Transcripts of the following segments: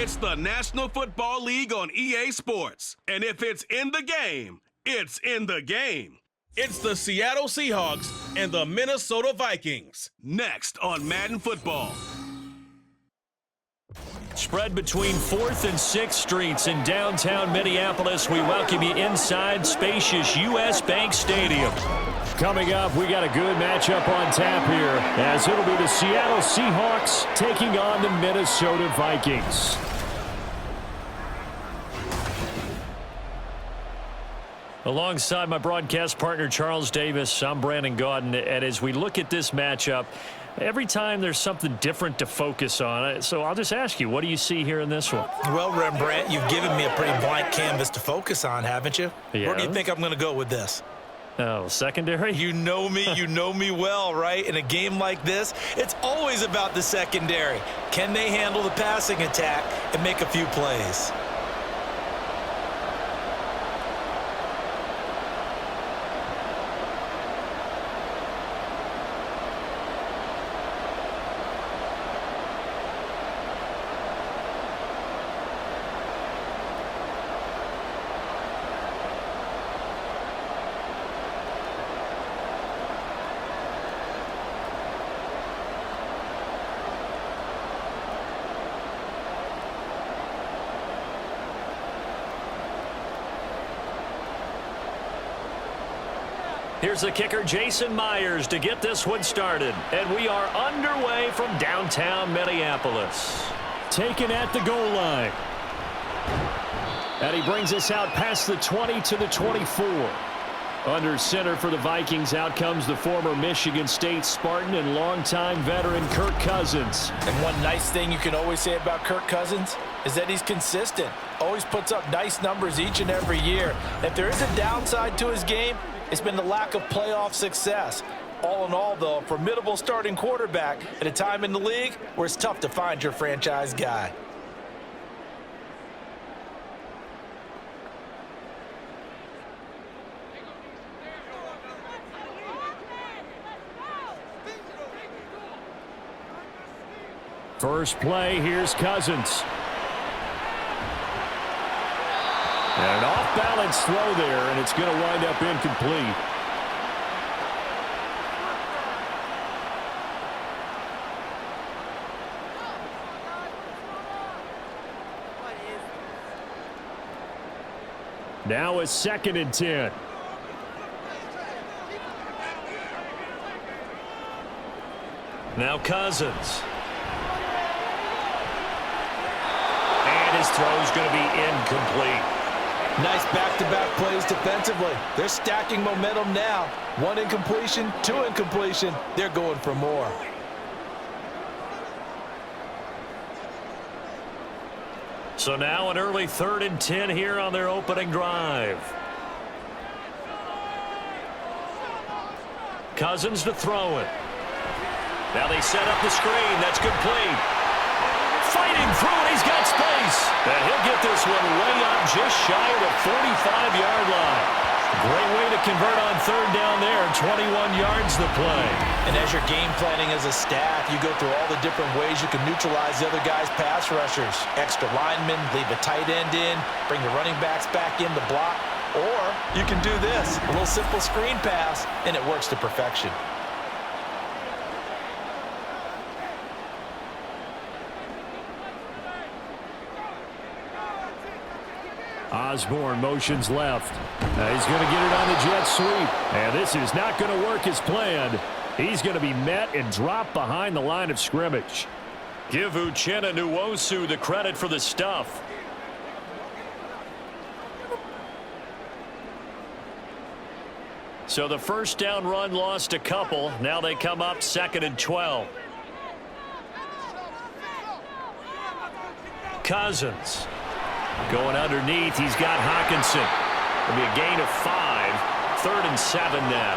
It's the National Football League on EA Sports. And if it's in the game, it's in the game. It's the Seattle Seahawks and the Minnesota Vikings. Next on Madden Football. Spread between 4th and 6th Streets in downtown Minneapolis. We welcome you inside spacious U.S. Bank Stadium. Coming up, we got a good matchup on tap here, as it'll be the Seattle Seahawks taking on the Minnesota Vikings. Alongside my broadcast partner, Charles Davis, I'm Brandon Gaudin, and as we look at this matchup, every time there's something different to focus on. So I'll just ask you, what do you see here in this one? Well, Rembrandt, you've given me a pretty blank canvas to focus on, haven't you? Yeah. Where do you think I'm going to go with this? Oh, secondary? You know me well, right? In a game like this, it's always about the secondary. Can they handle the passing attack and make a few plays? Here's the kicker, Jason Myers, to get this one started. And we are underway from downtown Minneapolis. Taken at the goal line. And he brings us out past the 20 to the 24. Under center for the Vikings, out comes the former Michigan State Spartan and longtime veteran Kirk Cousins. And one nice thing you can always say about Kirk Cousins is that he's consistent. Always puts up nice numbers each and every year. If there is a downside to his game, it's been the lack of playoff success. All in all, though, a formidable starting quarterback at a time in the league where it's tough to find your franchise guy. First play, here's Cousins. And an off-balance throw there, and it's going to wind up incomplete. Now it's 2nd and 10. Now Cousins. And his throw's going to be incomplete. Nice back-to-back plays defensively. They're stacking momentum now. 1 incompletion, 2 incompletion. They're going for more. So now an early 3rd and 10 here on their opening drive. Cousins to throw it. Now they set up the screen. That's complete. Fighting through it. He's got space. And he'll get this one way up just shy of the 45-yard line. Great way to convert on 3rd down there. 21 yards to play. And as you're game planning as a staff, you go through all the different ways you can neutralize the other guy's pass rushers. Extra linemen, leave a tight end in, bring the running backs back in to block. Or you can do this, a little simple screen pass, and it works to perfection. Osborne motions left. He's going to get it on the jet sweep. And this is not going to work as planned. He's going to be met and dropped behind the line of scrimmage. Give Uchenna Nwosu the credit for the stuff. So the first down run lost a couple. Now they come up 2nd and 12. Cousins. Going underneath, he's got Hawkinson. It'll be a gain of 5. 3rd and 7 now.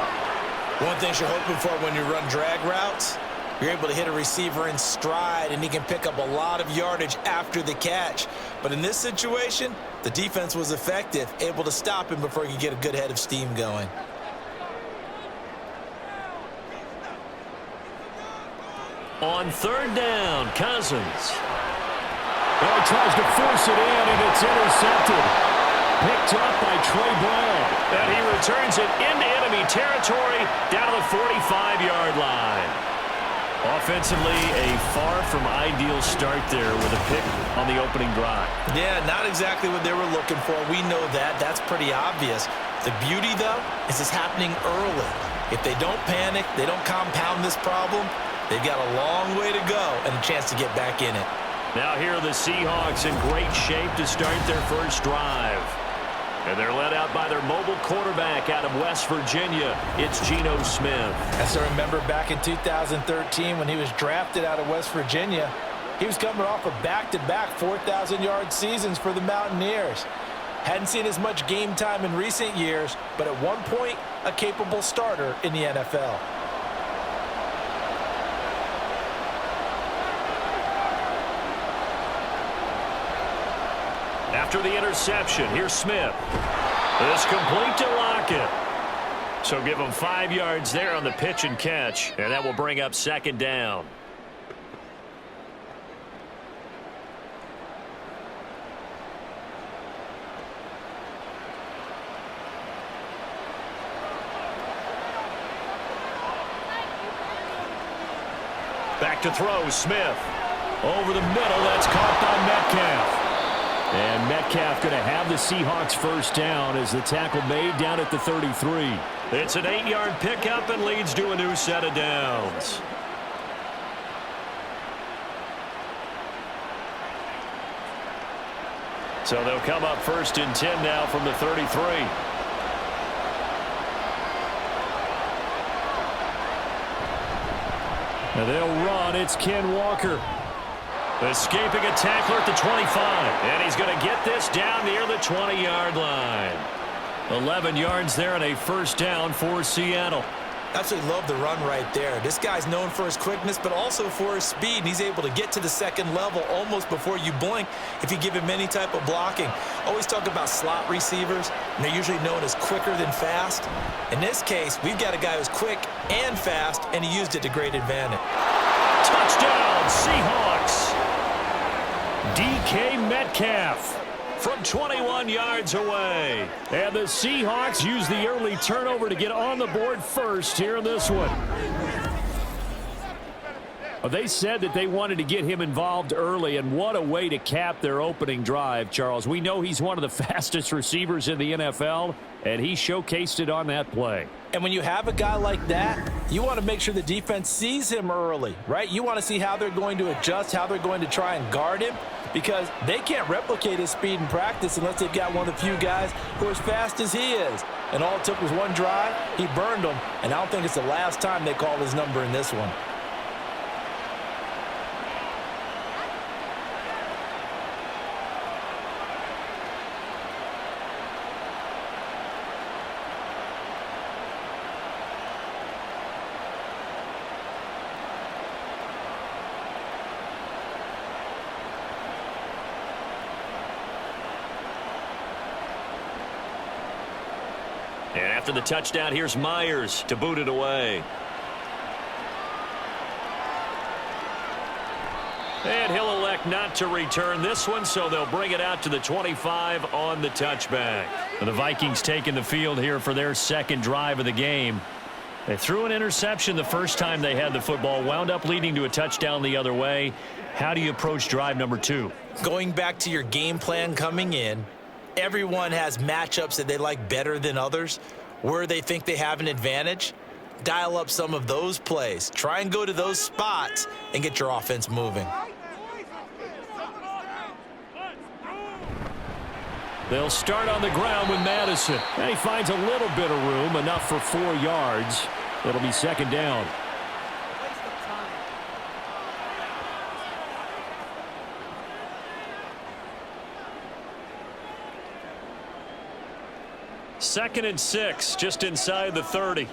One thing you're hoping for when you run drag routes, you're able to hit a receiver in stride, and he can pick up a lot of yardage after the catch. But in this situation, the defense was effective, able to stop him before he could get a good head of steam going. On 3rd down, Cousins. And he tries to force it in, and it's intercepted. Picked up by Trey Brown. And he returns it into enemy territory down to the 45-yard line. Offensively, a far from ideal start there with a pick on the opening drive. Yeah, not exactly what they were looking for. We know that. That's pretty obvious. The beauty, though, is it's happening early. If they don't panic, they don't compound this problem, they've got a long way to go and a chance to get back in it. Now here are the Seahawks in great shape to start their first drive. And they're led out by their mobile quarterback out of West Virginia. It's Geno Smith. As I remember back in 2013 when he was drafted out of West Virginia, he was coming off of back-to-back 4,000-yard seasons for the Mountaineers. Hadn't seen as much game time in recent years, but at one point, a capable starter in the NFL. After the interception, here's Smith. It's complete to Lockett. So give him 5 yards there on the pitch and catch, and that will bring up second down. Back to throw, Smith. Over the middle, that's caught by Metcalf. And Metcalf going to have the Seahawks first down as the tackle made down at the 33. It's an 8-yard pickup and leads to a new set of downs. So they'll come up first and 10 now from the 33. And they'll run. It's Ken Walker. Escaping a tackler at the 25. And he's going to get this down near the 20-yard line. 11 yards there and a first down for Seattle. Absolutely love the run right there. This guy's known for his quickness, but also for his speed. And he's able to get to the second level almost before you blink if you give him any type of blocking. Always talk about slot receivers, and they're usually known as quicker than fast. In this case, we've got a guy who's quick and fast, and he used it to great advantage. Touchdown, Seahawks. DK Metcalf from 21 yards away. And the Seahawks use the early turnover to get on the board first here in this one. They said that they wanted to get him involved early, and what a way to cap their opening drive, Charles. We know he's one of the fastest receivers in the NFL, and he showcased it on that play. And when you have a guy like that, you want to make sure the defense sees him early, right? You want to see how they're going to adjust, how they're going to try and guard him, because they can't replicate his speed in practice unless they've got one of the few guys who are as fast as he is. And all it took was one drive. He burned them, and I don't think it's the last time they call his number in this one. And after the touchdown, here's Myers to boot it away. And he'll elect not to return this one, so they'll bring it out to the 25 on the touchback. And the Vikings taking the field here for their second drive of the game. They threw an interception the first time they had the football, wound up leading to a touchdown the other way. How do you approach drive number 2? Going back to your game plan coming in, everyone has matchups that they like better than others, where they think they have an advantage. Dial up some of those plays. Try and go to those spots and get your offense moving. They'll start on the ground with Madison. And he finds a little bit of room, enough for 4 yards. It'll be second down. Second and 6, just inside the 30.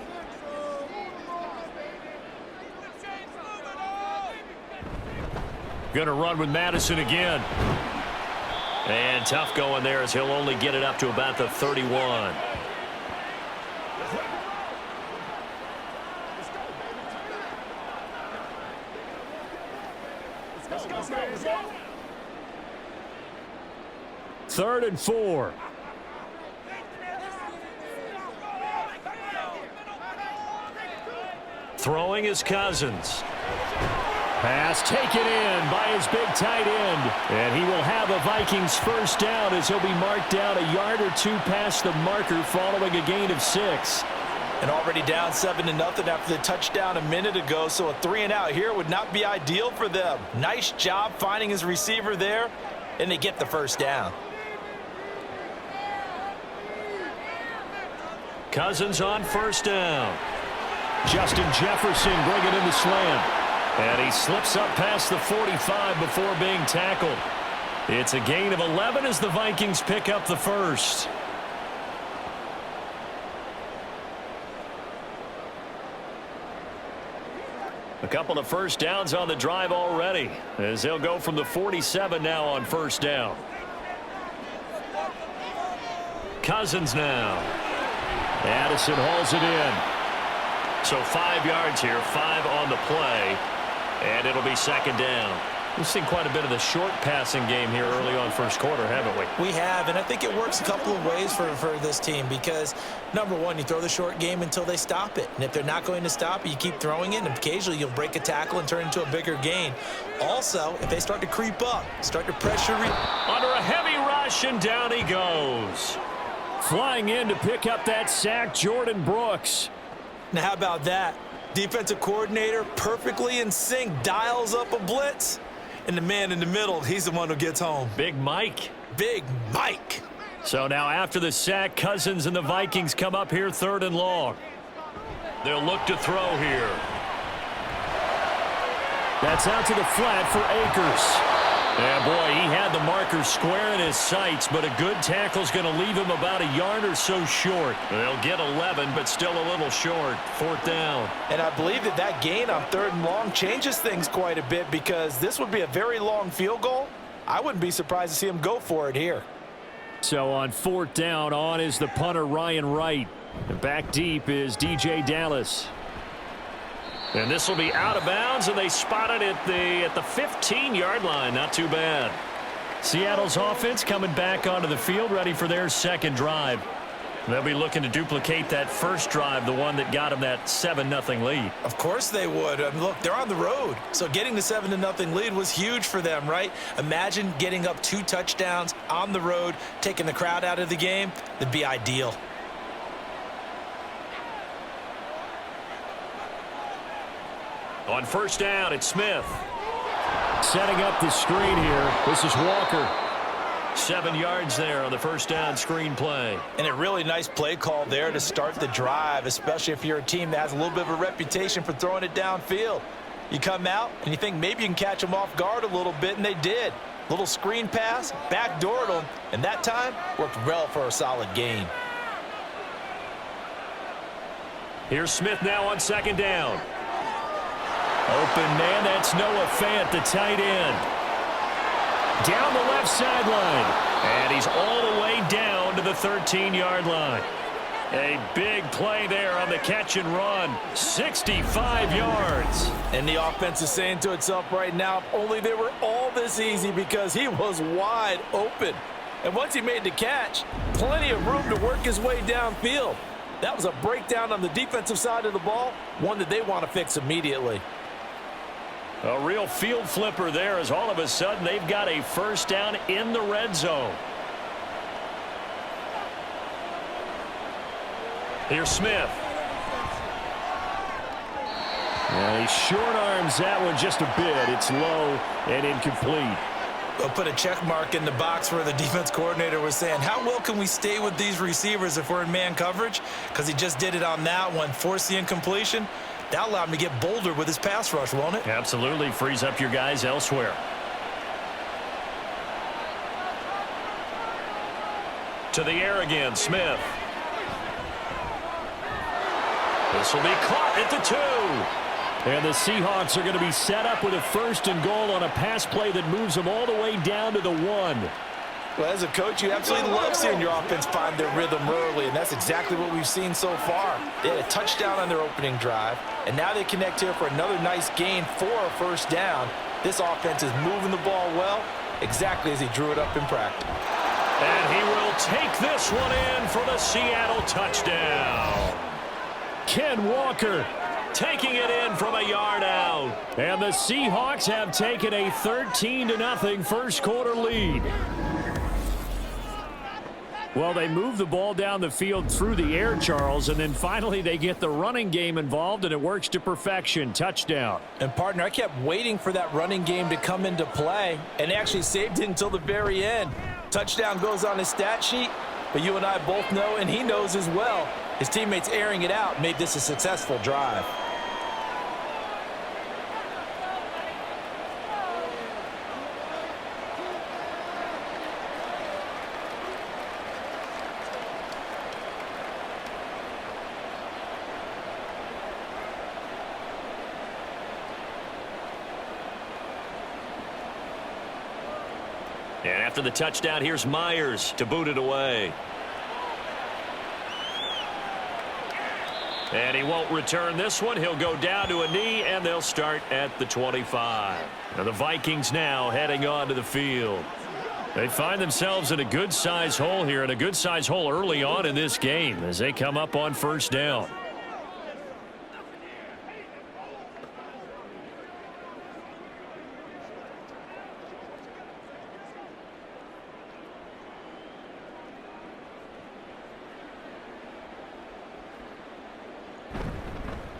Going to run with Madison again. And tough going there as he'll only get it up to about the 31. 3rd and 4. Throwing is Cousins. Pass taken in by his big tight end. And he will have a Vikings first down as he'll be marked down a yard or two past the marker following a gain of 6. And already down 7-0 after the touchdown a minute ago, so a 3-and-out here would not be ideal for them. Nice job finding his receiver there, and they get the first down. Cousins on first down. Justin Jefferson bringing in the slant. And he slips up past the 45 before being tackled. It's a gain of 11 as the Vikings pick up the first. A couple of first downs on the drive already as they'll go from the 47 now on first down. Cousins now. Addison hauls it in. So 5 yards here, 5 on the play, and it'll be second down. We've seen quite a bit of the short passing game here early on first quarter, haven't we? We have, and I think it works a couple of ways for this team because, number one, you throw the short game until they stop it. And if they're not going to stop it, you keep throwing it, and occasionally you'll break a tackle and turn into a bigger gain. Also, if they start to creep up, start to pressure. Under a heavy rush, and down he goes. Flying in to pick up that sack, Jordan Brooks. Now, how about that? Defensive coordinator perfectly in sync, dials up a blitz. And the man in the middle, he's the one who gets home. Big Mike. Big Mike. So now after the sack, Cousins and the Vikings come up here 3rd and long. They'll look to throw here. That's out to the flat for Akers. Yeah, boy, he had the marker square in his sights, but a good tackle's going to leave him about a yard or so short. They'll get 11, but still a little short. 4th down. And I believe that gain on 3rd and long changes things quite a bit because this would be a very long field goal. I wouldn't be surprised to see him go for it here. So on 4th down, on is the punter Ryan Wright. And back deep is DJ Dallas. And this will be out of bounds, and they spot it at the 15-yard line. Not too bad. Seattle's offense coming back onto the field, ready for their second drive. They'll be looking to duplicate that first drive, the one that got them that 7-0 lead. Of course they would. I mean, look, they're on the road. So getting the 7-0 lead was huge for them, right? Imagine getting up 2 touchdowns on the road, taking the crowd out of the game. That'd be ideal. On first down, it's Smith. Setting up the screen here. This is Walker. 7 yards there on the first down screen play. And a really nice play call there to start the drive, especially if you're a team that has a little bit of a reputation for throwing it downfield. You come out and you think maybe you can catch them off guard a little bit, and they did. Little screen pass, backdoored them, and that time worked well for a solid gain. Here's Smith now on second down. Open man, that's Noah Fant, the tight end. Down the left sideline. And he's all the way down to the 13-yard line. A big play there on the catch and run. 65 yards. And the offense is saying to itself right now, if only they were all this easy because he was wide open. And once he made the catch, plenty of room to work his way downfield. That was a breakdown on the defensive side of the ball, one that they want to fix immediately. A real field flipper there as all of a sudden they've got a first down in the red zone. Here's Smith. And he short arms that one just a bit. It's low and incomplete. We'll put a check mark in the box where the defense coordinator was saying, how well can we stay with these receivers if we're in man coverage? Because he just did it on that one, forced the incompletion. That allowed him to get bolder with his pass rush, won't it? Absolutely. Frees up your guys elsewhere. To the air again, Smith. This will be caught at the 2. And the Seahawks are going to be set up with a 1st and goal on a pass play that moves them all the way down to the 1. Well, as a coach, you absolutely love seeing your offense find their rhythm early, and that's exactly what we've seen so far. They had a touchdown on their opening drive, and now they connect here for another nice gain for a first down. This offense is moving the ball well, exactly as he drew it up in practice. And he will take this one in for the Seattle touchdown. Ken Walker taking it in from a yard out. And the Seahawks have taken a 13-0 first quarter lead. Well, they move the ball down the field through the air, Charles, and then finally they get the running game involved, and it works to perfection. Touchdown. And, partner, I kept waiting for that running game to come into play, and actually saved it until the very end. Touchdown goes on his stat sheet, but you and I both know, and he knows as well, his teammates airing it out made this a successful drive. And after the touchdown, here's Myers to boot it away. And he won't return this one. He'll go down to a knee, and they'll start at the 25. Now the Vikings now heading onto the field. They find themselves in a good-sized hole here, and a good-sized hole early on in this game as they come up on first down.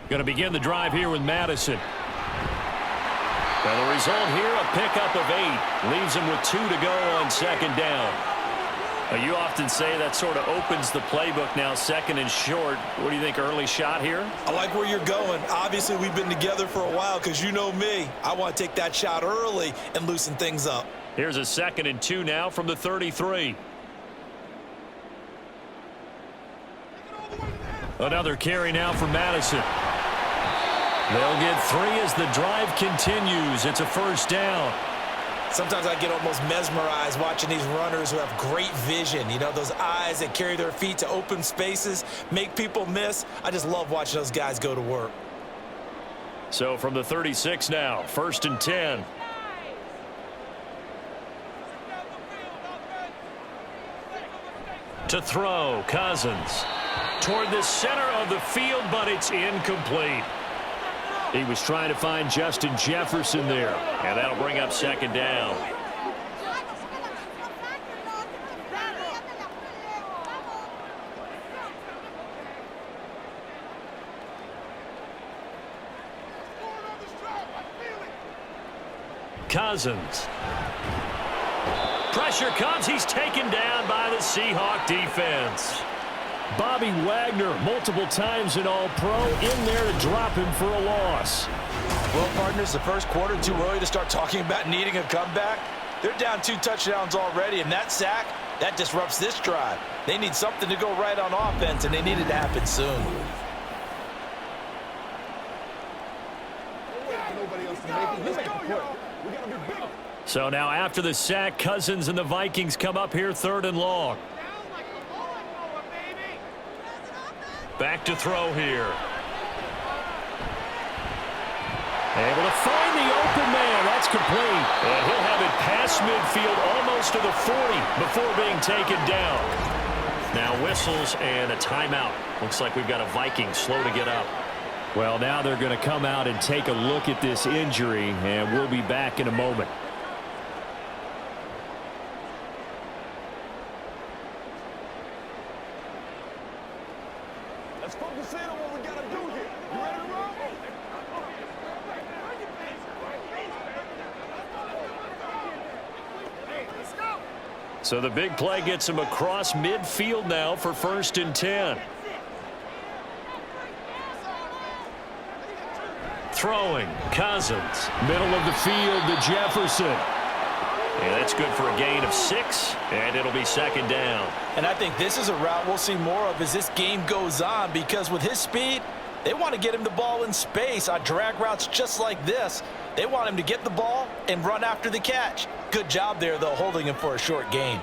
Going to begin the drive here with Madison. Well, the result here, a pickup of 8. Leaves him with 2 to go on second down. Now, you often say that sort of opens the playbook now, second and short. What do you think, early shot here? I like where you're going. Obviously, we've been together for a while because you know me. I want to take that shot early and loosen things up. Here's a 2nd and 2 now from the 33. Another carry now for Madison. They'll get 3 as the drive continues. It's a first down. Sometimes I get almost mesmerized watching these runners who have great vision. You know, those eyes that carry their feet to open spaces, make people miss. I just love watching those guys go to work. So from the 36 now, 1st and 10. To throw, Cousins. Toward the center of the field, but it's incomplete. He was trying to find Justin Jefferson there, and that'll bring up second down. Cousins. Pressure comes. He's taken down by the Seahawk defense. Bobby Wagner, multiple times an All-Pro, in there to drop him for a loss. Well, partners, the first quarter, too early to start talking about needing a comeback. They're down 2 touchdowns already, and that sack, that disrupts this drive. They need something to go right on offense, and they need it to happen soon. So now after the sack, Cousins and the Vikings come up here 3rd and long. Back to throw here. Able to find the open man. That's complete. And he'll have it past midfield almost to the 40 before being taken down. Now whistles and a timeout. Looks like we've got a Viking slow to get up. Well, now they're going to come out and take a look at this injury, and we'll be back in a moment. Let's focus in on what we got to do here. You ready to roll? Hey, let's go. So the big play gets him across midfield now for 1st and 10. Throwing, Cousins. Middle of the field to Jefferson. And that's good for a gain of 6, and it'll be second down. And I think this is a route we'll see more of as this game goes on, because with his speed, they want to get him the ball in space on drag routes just like this. They want him to get the ball and run after the catch. Good job there, though, holding him for a short gain.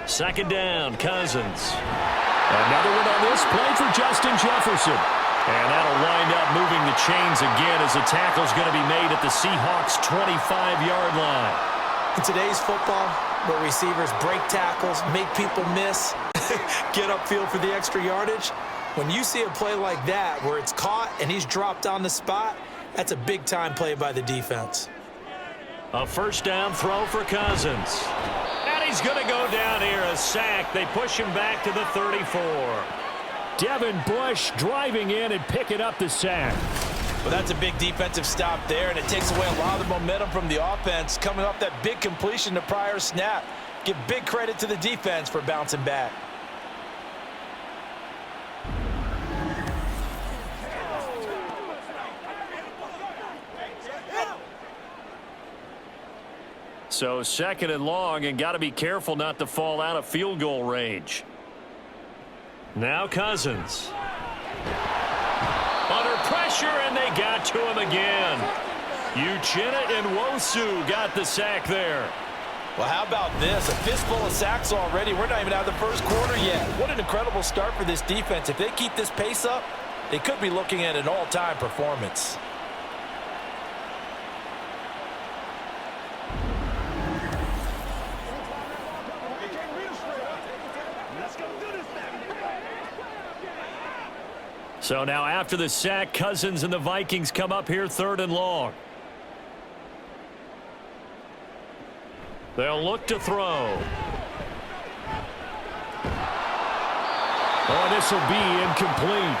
Second down, Cousins. Another one on this play for Justin Jefferson. And that'll wind up moving the chains again as the tackle's going to be made at the Seahawks' 25-yard line. In today's football, where receivers break tackles, make people miss, get upfield for the extra yardage, when you see a play like that where it's caught and he's dropped on the spot, that's a big-time play by the defense. A first down throw for Cousins. And he's going to go down here, a sack. They push him back to the 34. Devin Bush driving in and picking up the sack. Well, that's a big defensive stop there, and it takes away a lot of the momentum from the offense coming off that big completion the prior snap. Give big credit to the defense for bouncing back. So second and long, and got to be careful not to fall out of field goal range. Now Cousins. Under pressure, and they got to him again. Uchenna and Nwosu got the sack there. Well, how about this? A fistful of sacks already. We're not even out of the first quarter yet. What an incredible start for this defense. If they keep this pace up, they could be looking at an all-time performance. So now after the sack, Cousins and the Vikings come up here third and long. They'll look to throw. Oh, this will be incomplete.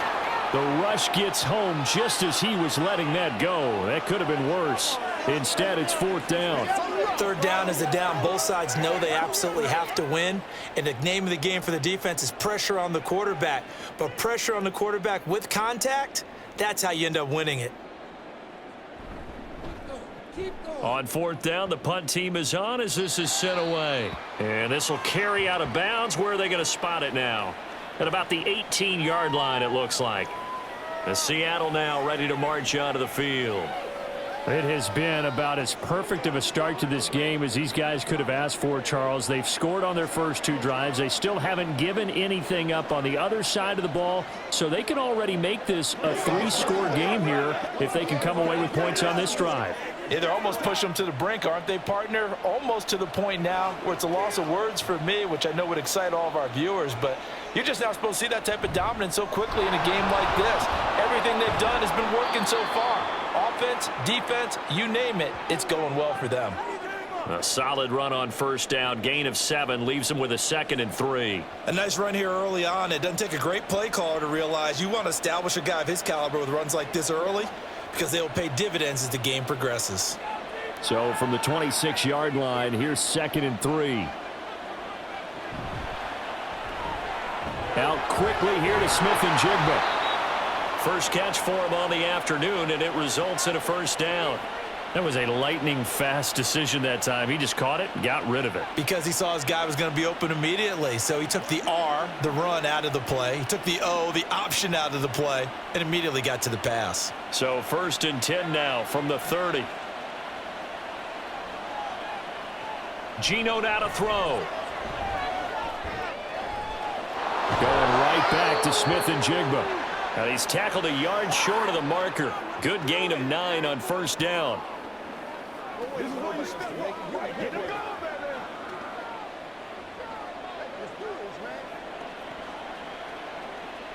The rush gets home just as he was letting that go. That could have been worse. Instead, it's fourth down. Third down is a down. Both sides know they absolutely have to win. And the name of the game for the defense is pressure on the quarterback. But pressure on the quarterback with contact, that's how you end up winning it. On fourth down, the punt team is on as this is sent away. And this will carry out of bounds. Where are they going to spot it now? At about the 18-yard line, it looks like. The Seattle now ready to march onto the field. It has been about as perfect of a start to this game as these guys could have asked for, Charles. They've scored on their first two drives. They still haven't given anything up on the other side of the ball, so they can already make this a three-score game here if they can come away with points on this drive. Yeah, they're almost pushing them to the brink, aren't they, partner? Almost to the point now where it's a loss of words for me, which I know would excite all of our viewers, but you're just not supposed to see that type of dominance so quickly in a game like this. Everything they've done has been working so far. Offense, defense, you name it, it's going well for them. A solid run on first down. Gain of 7 leaves them with a 2nd and 3. A nice run here early on. It doesn't take a great play caller to realize you want to establish a guy of his caliber with runs like this early because they will pay dividends as the game progresses. So from the 26-yard line, here's 2nd and 3. Out quickly here to Smith and Jigba. First catch for him on the afternoon, and it results in a first down. That was a lightning-fast decision that time. He just caught it and got rid of it. Because he saw his guy was going to be open immediately. So he took the R, the run, out of the play. He took the O, the option, out of the play, and immediately got to the pass. So 1st and 10 now from the 30. Geno now to throw. Going right back to Smith and Jigba. Now he's tackled a yard short of the marker. Good gain of 9 on first down.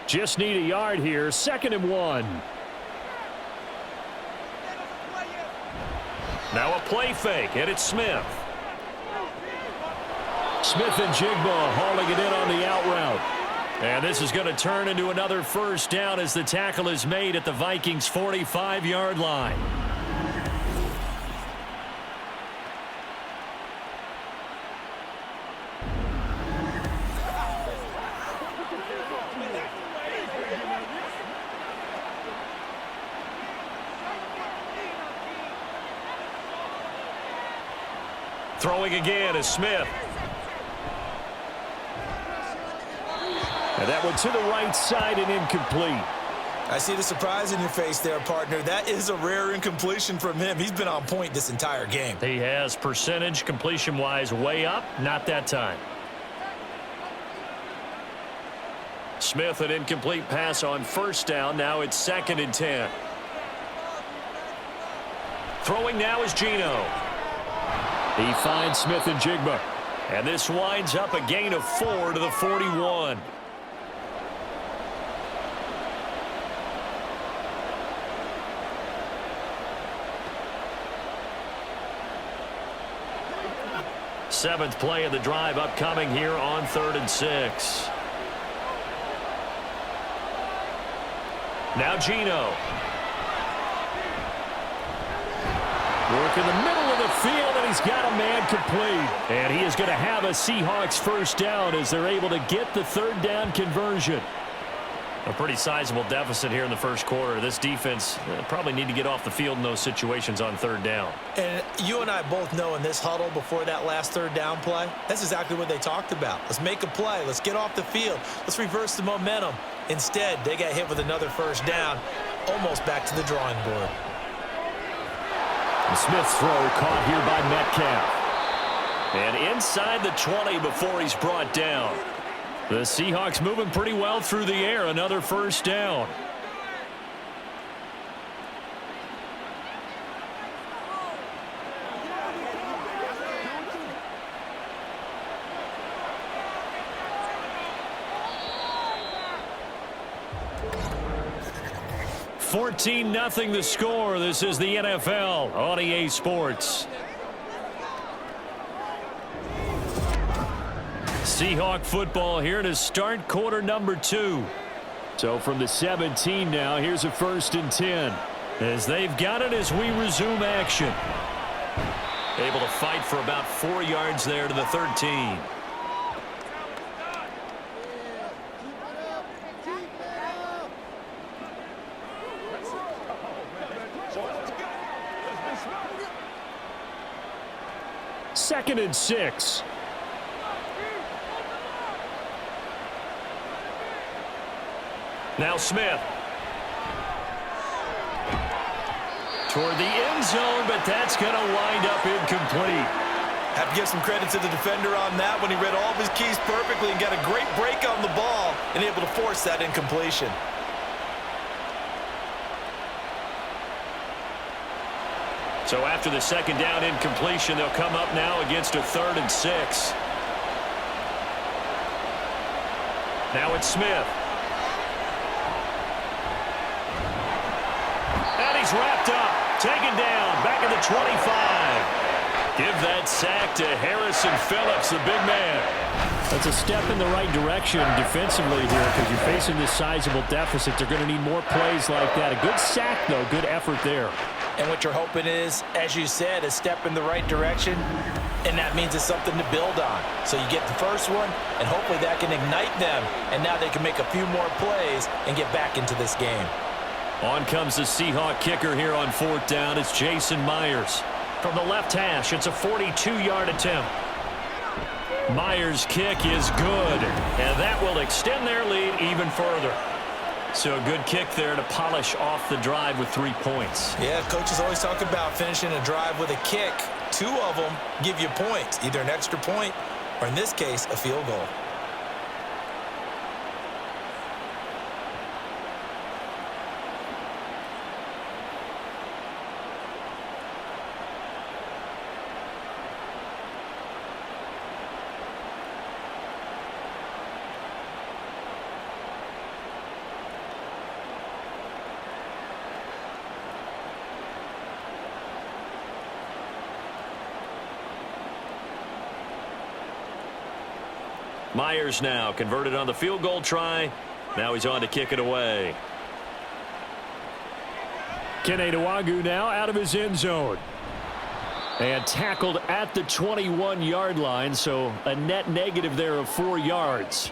Just need a yard here. 2nd and 1. Now a play fake, and it's Smith. Smith and Jigba hauling it in on the out route. And this is going to turn into another first down as the tackle is made at the Vikings' 45-yard line. Throwing again is Smith. And that one to the right side and incomplete. I see the surprise in your face there, partner. That is a rare incompletion from him. He's been on point this entire game. He has percentage completion-wise way up. Not that time. Smith, an incomplete pass on first down. Now it's 2nd and 10. Throwing now is Geno. He finds Smith and Jigba. And this winds up a gain of 4 to the 41. Seventh play of the drive upcoming here on 3rd and 6. Now Gino. Work in the middle of the field, and he's got a man complete. And he is going to have a Seahawks first down as they're able to get the 3rd down conversion. A pretty sizable deficit here in the first quarter. This defense probably need to get off the field in those situations on 3rd down. And you and I both know in this huddle before that last 3rd down play, that's exactly what they talked about. Let's make a play. Let's get off the field. Let's reverse the momentum. Instead, they got hit with another first down, almost back to the drawing board. Smith's throw caught here by Metcalf. And inside the 20 before he's brought down. The Seahawks moving pretty well through the air. Another first down. $14-0 the score. This is the NFL on EA Sports. Seahawk football here to start quarter number 2. So from the 17 now, here's a 1st and 10. As they've got it as we resume action. Able to fight for about 4 yards there to the 13. Second and 6. Now Smith. Toward the end zone, but that's going to wind up incomplete. Have to give some credit to the defender on that when he read all of his keys perfectly and got a great break on the ball and able to force that incompletion. So after the 2nd down incompletion, they'll come up now against a 3rd and 6. Now it's Smith. And he's wrapped up, taken down, back at the 25. Give that sack to Harrison Phillips, the big man. That's a step in the right direction defensively here because you're facing this sizable deficit. They're going to need more plays like that. A good sack, though. Good effort there. And what you're hoping is, as you said, a step in the right direction, and that means it's something to build on. So you get the first one, and hopefully that can ignite them, and now they can make a few more plays and get back into this game. On comes the Seahawk kicker here on 4th down. It's Jason Myers. From the left hash, it's a 42-yard attempt. Myers' kick is good, and that will extend their lead even further. So a good kick there to polish off the drive with 3 points. Yeah, coaches always talk about finishing a drive with a kick. 2 of them give you points, either an extra point or, in this case, a field goal. Myers now converted on the field goal try. Now he's on to kick it away. Kene Nwangwu now out of his end zone. And tackled at the 21-yard line, so a net negative there of 4 yards.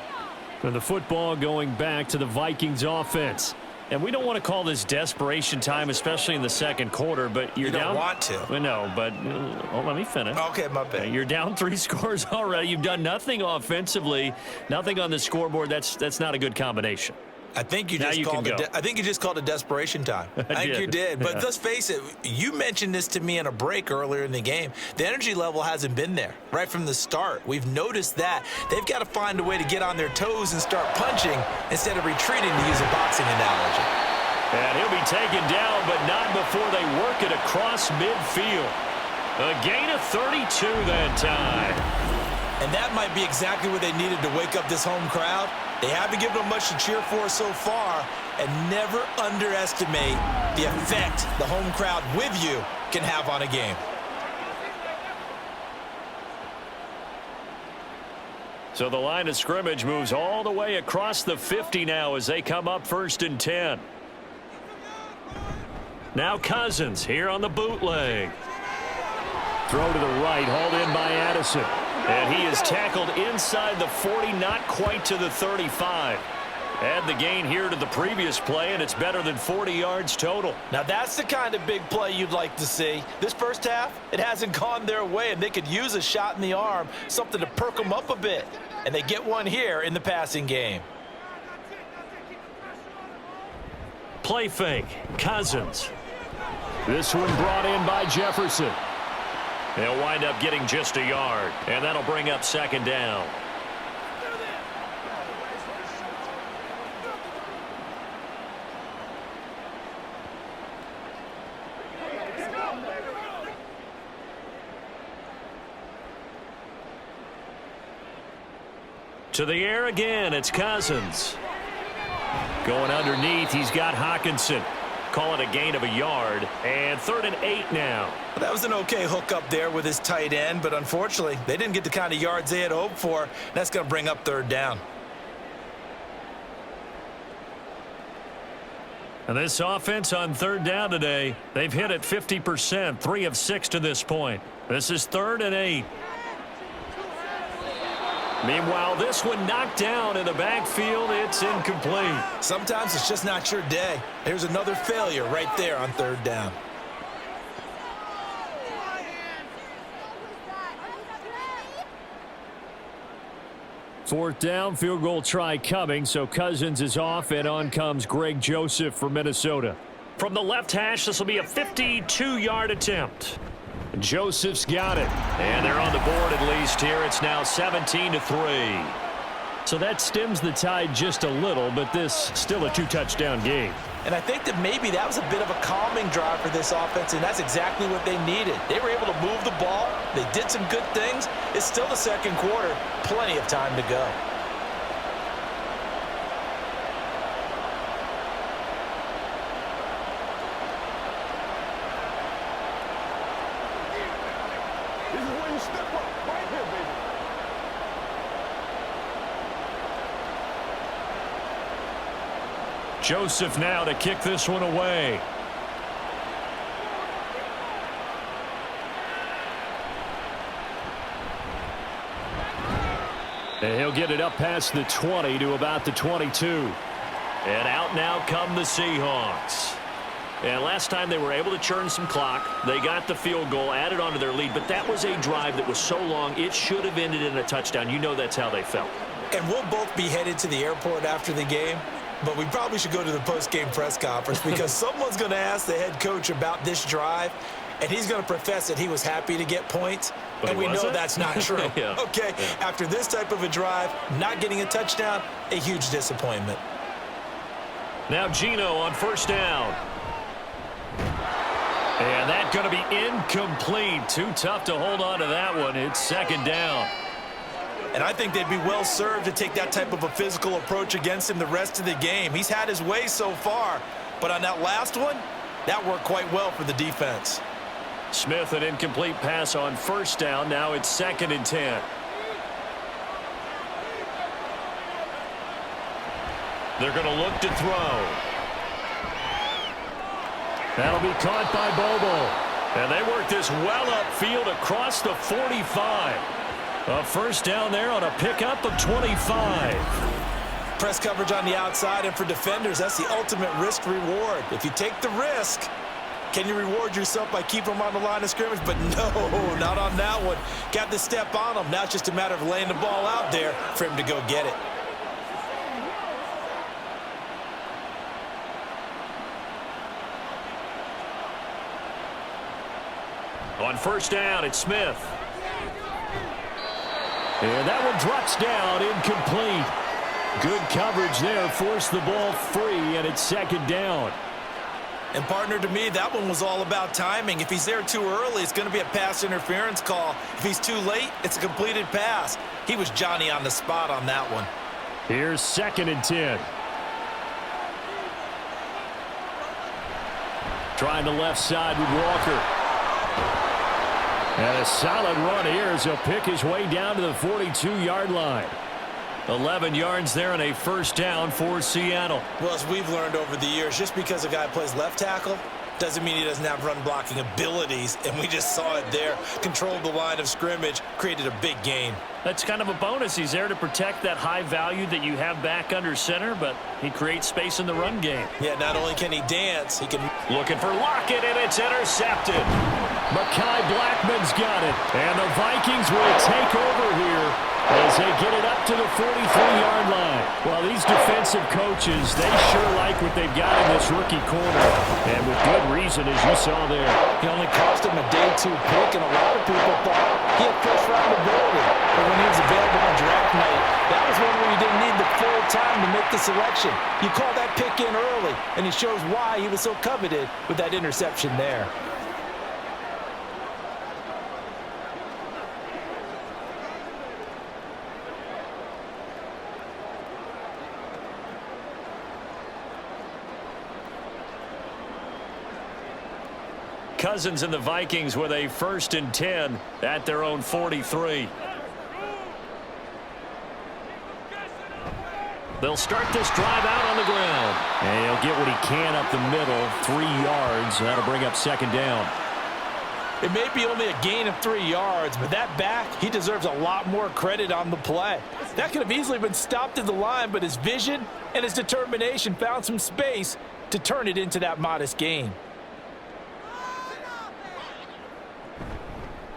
And the football going back to the Vikings offense. And we don't want to call this desperation time, especially in the 2nd quarter, but you're you don't down. Want to. No, but let me finish. Okay, my bad. You're down 3 scores already. You've done nothing offensively, nothing on the scoreboard. That's not a good combination. I think you just called it desperation time. I think you did. But let's face it, you mentioned this to me in a break earlier in the game. The energy level hasn't been there right from the start. We've noticed that. They've got to find a way to get on their toes and start punching instead of retreating, to use a boxing analogy. And he'll be taken down, but not before they work it across midfield. A gain of 32 that time. And that might be exactly what they needed to wake up this home crowd. They haven't given them much to cheer for so far, and never underestimate the effect the home crowd with you can have on a game. So the line of scrimmage moves all the way across the 50 now as they come up 1st and 10. Now Cousins here on the bootleg. Throw to the right, hauled in by Addison. And he is tackled inside the 40, not quite to the 35. Add the gain here to the previous play, and it's better than 40 yards total. Now that's the kind of big play you'd like to see. This first half, it hasn't gone their way, and they could use a shot in the arm, something to perk them up a bit. And they get one here in the passing game. Play fake, Cousins. This one brought in by Jefferson. They'll wind up getting just a yard, and that'll bring up 2nd down. To the air again, it's Cousins. Going underneath, he's got Hawkinson. Call it a gain of a yard, and 3rd and 8 now. That was an okay hook up there with his tight end, but unfortunately, they didn't get the kind of yards they had hoped for. That's going to bring up 3rd down. And this offense on 3rd down today, they've hit it 50%, 3 of 6 to this point. This is 3rd and 8. Meanwhile, this one knocked down in the backfield. It's incomplete. Sometimes it's just not your day. There's another failure right there on 3rd down. Fourth down, field goal try coming, so Cousins is off, and on comes Greg Joseph for Minnesota. From the left hash, this will be a 52-yard attempt. Joseph's got it, and they're on the board at least here. It's now 17-3. So that stems the tide just a little, but this still a 2-touchdown game. And I think that maybe that was a bit of a calming drive for this offense, and that's exactly what they needed. They were able to move the ball. They did some good things. It's still the 2nd quarter. Plenty of time to go. This is where you step up. Right here, baby. Joseph now to kick this one away. And he'll get it up past the 20 to about the 22. And out now come the Seahawks. And last time they were able to churn some clock. They got the field goal, added on to their lead. But that was a drive that was so long, it should have ended in a touchdown. You know that's how they felt. And we'll both be headed to the airport after the game. But we probably should go to the post-game press conference because someone's going to ask the head coach about this drive, and he's going to profess that he was happy to get points. But and we know that's not true. Yeah. Okay, yeah. After this type of a drive, not getting a touchdown, a huge disappointment. Now Geno on 1st down. And that's going to be incomplete. Too tough to hold on to that one. It's 2nd down. And I think they'd be well served to take that type of a physical approach against him the rest of the game. He's had his way so far, but on that last one, that worked quite well for the defense. Smith, an incomplete pass on 1st down. Now it's 2nd and 10. They're going to look to throw. That'll be caught by Bobo. And they work this well upfield across the 45. A 1st down there on a pickup of 25. Press coverage on the outside, and for defenders, that's the ultimate risk-reward. If you take the risk, can you reward yourself by keeping them on the line of scrimmage? But no, not on that one. Got to step on them. Now it's just a matter of laying the ball out there for him to go get it. On 1st down, it's Smith. And that one drops down, incomplete. Good coverage there, forced the ball free, and it's 2nd down. And partner, to me, that one was all about timing. If he's there too early, it's going to be a pass interference call. If he's too late, it's a completed pass. He was Johnny on the spot on that one. Here's 2nd and 10. Trying the left side with Walker. And a solid run here as he'll pick his way down to the 42-yard line. 11 yards there and a first down for Seattle. Well, as we've learned over the years, just because a guy plays left tackle doesn't mean he doesn't have run blocking abilities, and we just saw it there. Controlled the line of scrimmage, created a big gain. That's kind of a bonus. He's there to protect that high value that you have back under center, but he creates space in the run game. Yeah, not only can he dance, he can... Looking for Lockett, and it's intercepted. Mekhi Blackman's got it, and the Vikings will take over here as they get it up to the 43-yard line. Well, these defensive coaches, they sure like what they've got in this rookie corner, and with good reason, as you saw there. He only cost him a day 2 pick, and a lot of people thought he had first-round ability. But when he was available on draft night, that was one where you didn't need the full time to make the selection. You call that pick in early, and it shows why he was so coveted with that interception there. Cousins and the Vikings with a 1st and 10 at their own 43. They'll start this drive out on the ground. And he'll get what he can up the middle, 3 yards. That'll bring up 2nd down. It may be only a gain of 3 yards, but that back, he deserves a lot more credit on the play. That could have easily been stopped at the line, but his vision and his determination found some space to turn it into that modest gain.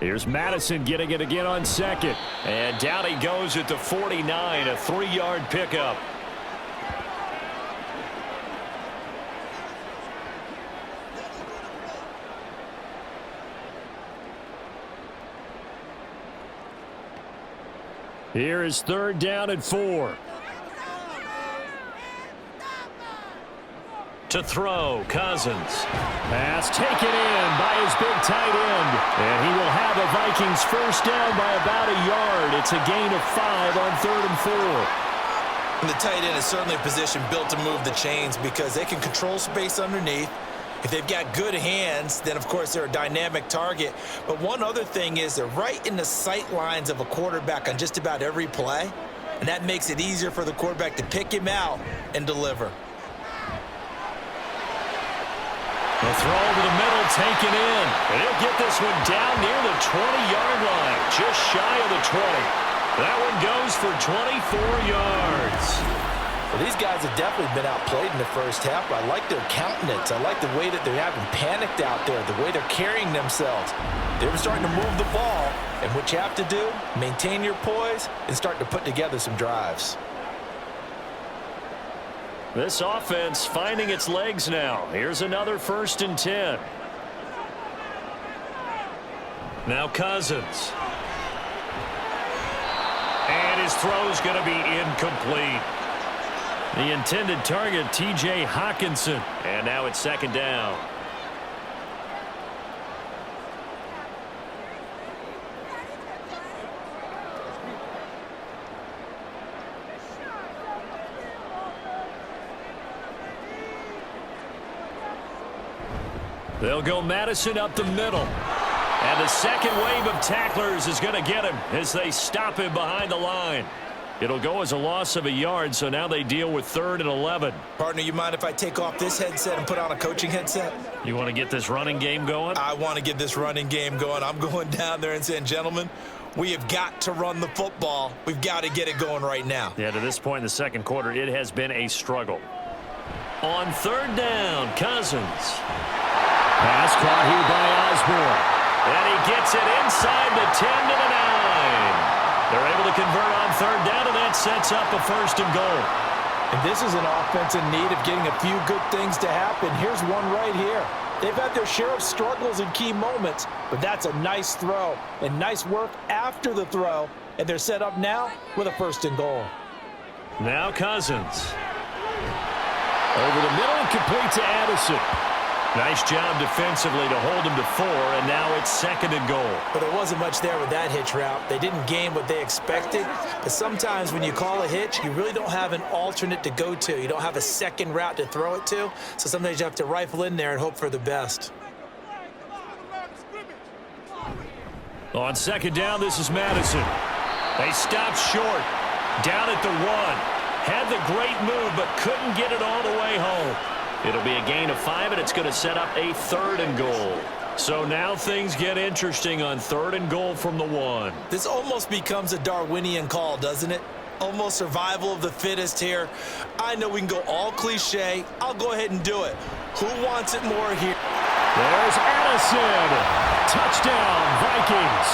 Here's Madison getting it again on 2nd. And down he goes at the 49, a 3-yard pickup. Here is 3rd down and 4. To throw, Cousins. Pass taken in by his big tight end. And he will have a Vikings first down by about a yard. It's a gain of 5 on 3rd and 4. And the tight end is certainly a position built to move the chains because they can control space underneath. If they've got good hands, then, of course, they're a dynamic target. But one other thing is they're right in the sight lines of a quarterback on just about every play. And that makes it easier for the quarterback to pick him out and deliver. The throw over the middle, taken in. And he'll get this one down near the 20-yard line, just shy of the 20. That one goes for 24 yards. Well, these guys have definitely been outplayed in the first half, but I like their countenance. I like the way that they're having panicked out there, the way they're carrying themselves. They're starting to move the ball, and what you have to do, maintain your poise and start to put together some drives. This offense finding its legs now. Here's another 1st and 10. Now Cousins. And his throw's going to be incomplete. The intended target, T.J. Hawkinson. And now it's 2nd down. They'll go Madison up the middle. And the second wave of tacklers is going to get him as they stop him behind the line. It'll go as a loss of a yard, so now they deal with 3rd and 11. Partner, you mind if I take off this headset and put on a coaching headset? You want to get this running game going? I want to get this running game going. I'm going down there and saying, gentlemen, we have got to run the football. We've got to get it going right now. Yeah, to this point in the second quarter, it has been a struggle. On 3rd down, Cousins. Pass caught here by Osborne. And he gets it inside the 10 to the 9. They're able to convert on 3rd down, and that sets up a 1st and goal. And this is an offense in need of getting a few good things to happen. Here's one right here. They've had their share of struggles in key moments, but that's a nice throw and nice work after the throw. And they're set up now with a 1st and goal. Now Cousins. Over the middle and complete to Addison. Nice job defensively to hold him to 4, and now it's 2nd and goal. But there wasn't much there with that hitch route. They didn't gain what they expected, but sometimes when you call a hitch, you really don't have an alternate to go to. You don't have a second route to throw it to, so sometimes you have to rifle in there and hope for the best. On 2nd down, this is Madison. They stopped short, down at the 1. Had the great move, but couldn't get it all the way home. It'll be a gain of 5, and it's going to set up a 3rd and goal. So now things get interesting on 3rd and goal from the 1. This almost becomes a Darwinian call, doesn't it? Almost survival of the fittest here. I know we can go all cliche. I'll go ahead and do it. Who wants it more here? There's Addison. Touchdown, Vikings.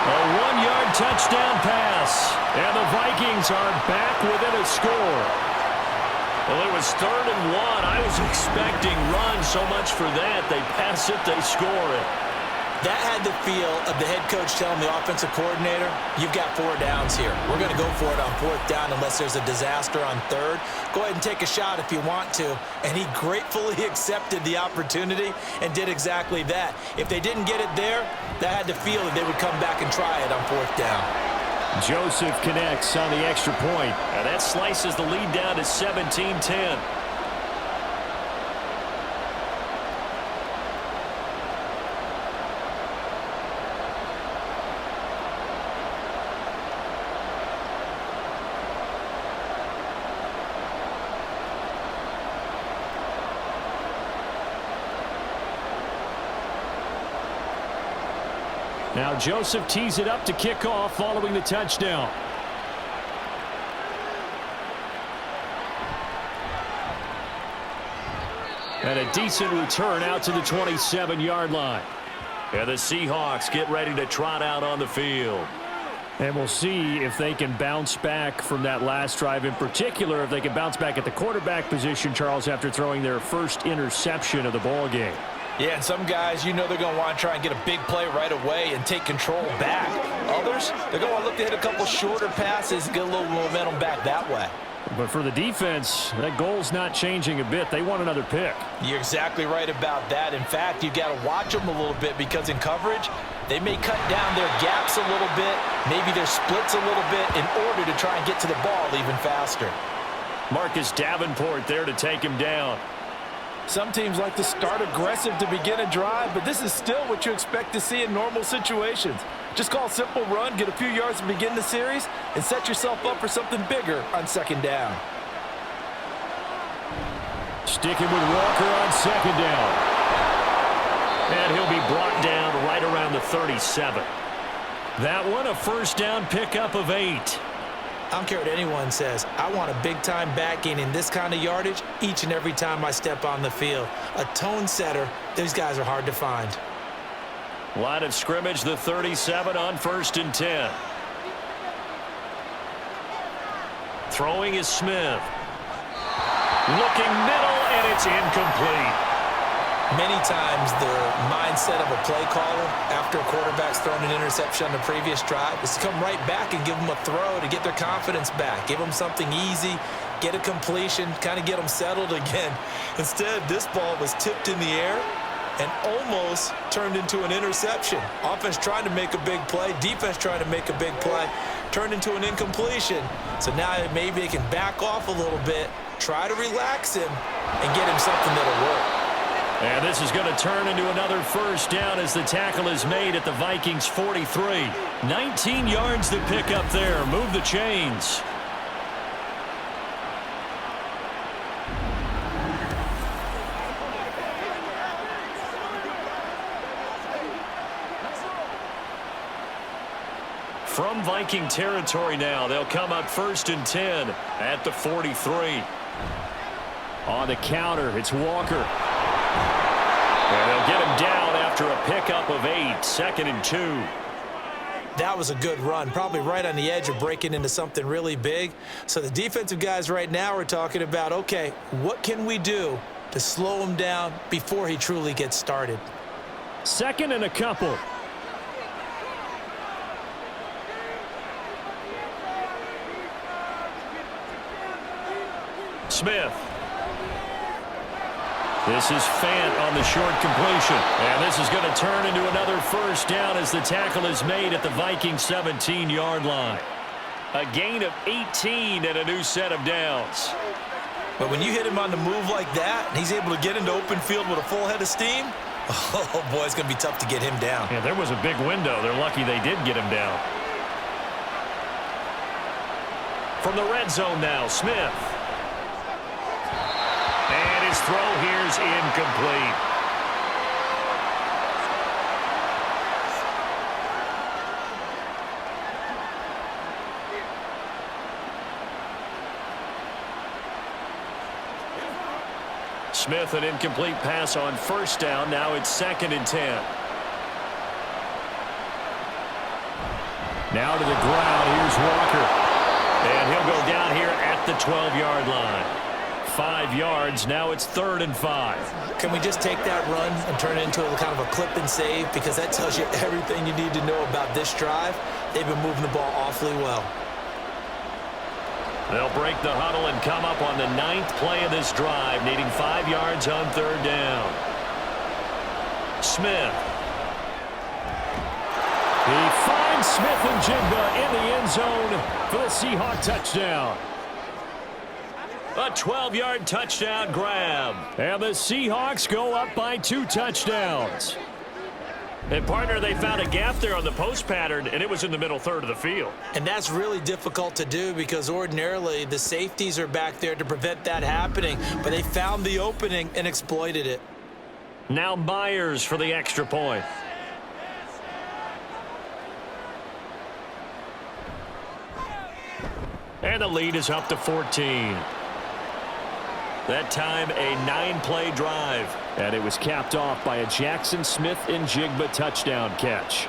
A 1-yard touchdown pass. And the Vikings are back within a score. Well, it was 3rd and 1. I was expecting run so much for that. They pass it, they score it. That had the feel of the head coach telling the offensive coordinator, you've got 4 downs here. We're going to go for it on 4th down unless there's a disaster on 3rd. Go ahead and take a shot if you want to. And he gratefully accepted the opportunity and did exactly that. If they didn't get it there, that had the feel that they would come back and try it on 4th down. Joseph connects on the extra point. And that slices the lead down to 17-10. Now Joseph tees it up to kick off following the touchdown. And a decent return out to the 27-yard line. And the Seahawks get ready to trot out on the field. And we'll see if they can bounce back from that last drive. In particular, if they can bounce back at the quarterback position, Charles, after throwing their first interception of the ball game. Yeah, and some guys, you know they're going to want to try and get a big play right away and take control back. Others, they're going to want to look to hit a couple shorter passes and get a little momentum back that way. But for the defense, that goal's not changing a bit. They want another pick. You're exactly right about that. In fact, you've got to watch them a little bit because in coverage, they may cut down their gaps a little bit, maybe their splits a little bit in order to try and get to the ball even faster. Marcus Davenport there to take him down. Some teams like to start aggressive to begin a drive, but this is still what you expect to see in normal situations. Just call a simple run, get a few yards to begin the series, and set yourself up for something bigger on 2nd down. Sticking with Walker on 2nd down. And he'll be brought down right around the 37. That one, a 1st down pickup of 8. I don't care what anyone says. I want a big-time back gaining this kind of yardage each and every time I step on the field. A tone setter, these guys are hard to find. Line of scrimmage, the 37 on 1st and 10. Throwing is Smith. Looking middle, and it's incomplete. Many times the mindset of a play caller after a quarterback's thrown an interception on the previous drive is to come right back and give them a throw to get their confidence back. Give them something easy, get a completion, kind of get them settled again. Instead, this ball was tipped in the air and almost turned into an interception. Offense trying to make a big play, defense trying to make a big play, turned into an incompletion. So now maybe they can back off a little bit, try to relax him, and get him something that'll work. And this is going to turn into another 1st down as the tackle is made at the Vikings 43. 19 yards to pick up there. Move the chains. From Viking territory now, they'll come up 1st and 10 at the 43. On the counter, it's Walker. And they'll get him down after a pickup of 8, 2nd and 2. That was a good run, probably right on the edge of breaking into something really big. So the defensive guys right now are talking about, okay, what can we do to slow him down before he truly gets started? 2nd and a couple. Smith. This is Fant on the short completion. And this is going to turn into another first down as the tackle is made at the Vikings 17-yard line. A gain of 18 and a new set of downs. But when you hit him on the move like that, and he's able to get into open field with a full head of steam, oh, boy, it's going to be tough to get him down. Yeah, there was a big window. They're lucky they did get him down. From the red zone now, Smith. And his throw here's incomplete. Smith, an incomplete pass on first down. Now it's 2nd and 10. Now to the ground. Here's Walker. And he'll go down here at the 12-yard line. 5 yards. Now it's 3rd and 5. Can we just take that run and turn it into a kind of a clip and save? Because that tells you everything you need to know about this drive. They've been moving the ball awfully well. They'll break the huddle and come up on the 9th play of this drive, needing 5 yards on 3rd down. Smith. He finds Smith and Jigba in the end zone for the Seahawk touchdown. A 12-yard touchdown grab. And the Seahawks go up by 2 touchdowns. And, partner, they found a gap there on the post pattern, and it was in the middle third of the field. And that's really difficult to do because ordinarily the safeties are back there to prevent that happening. But they found the opening and exploited it. Now Myers for the extra point. And the lead is up to 14. That time, a 9-play drive. And it was capped off by a Jackson Smith and Jigba touchdown catch.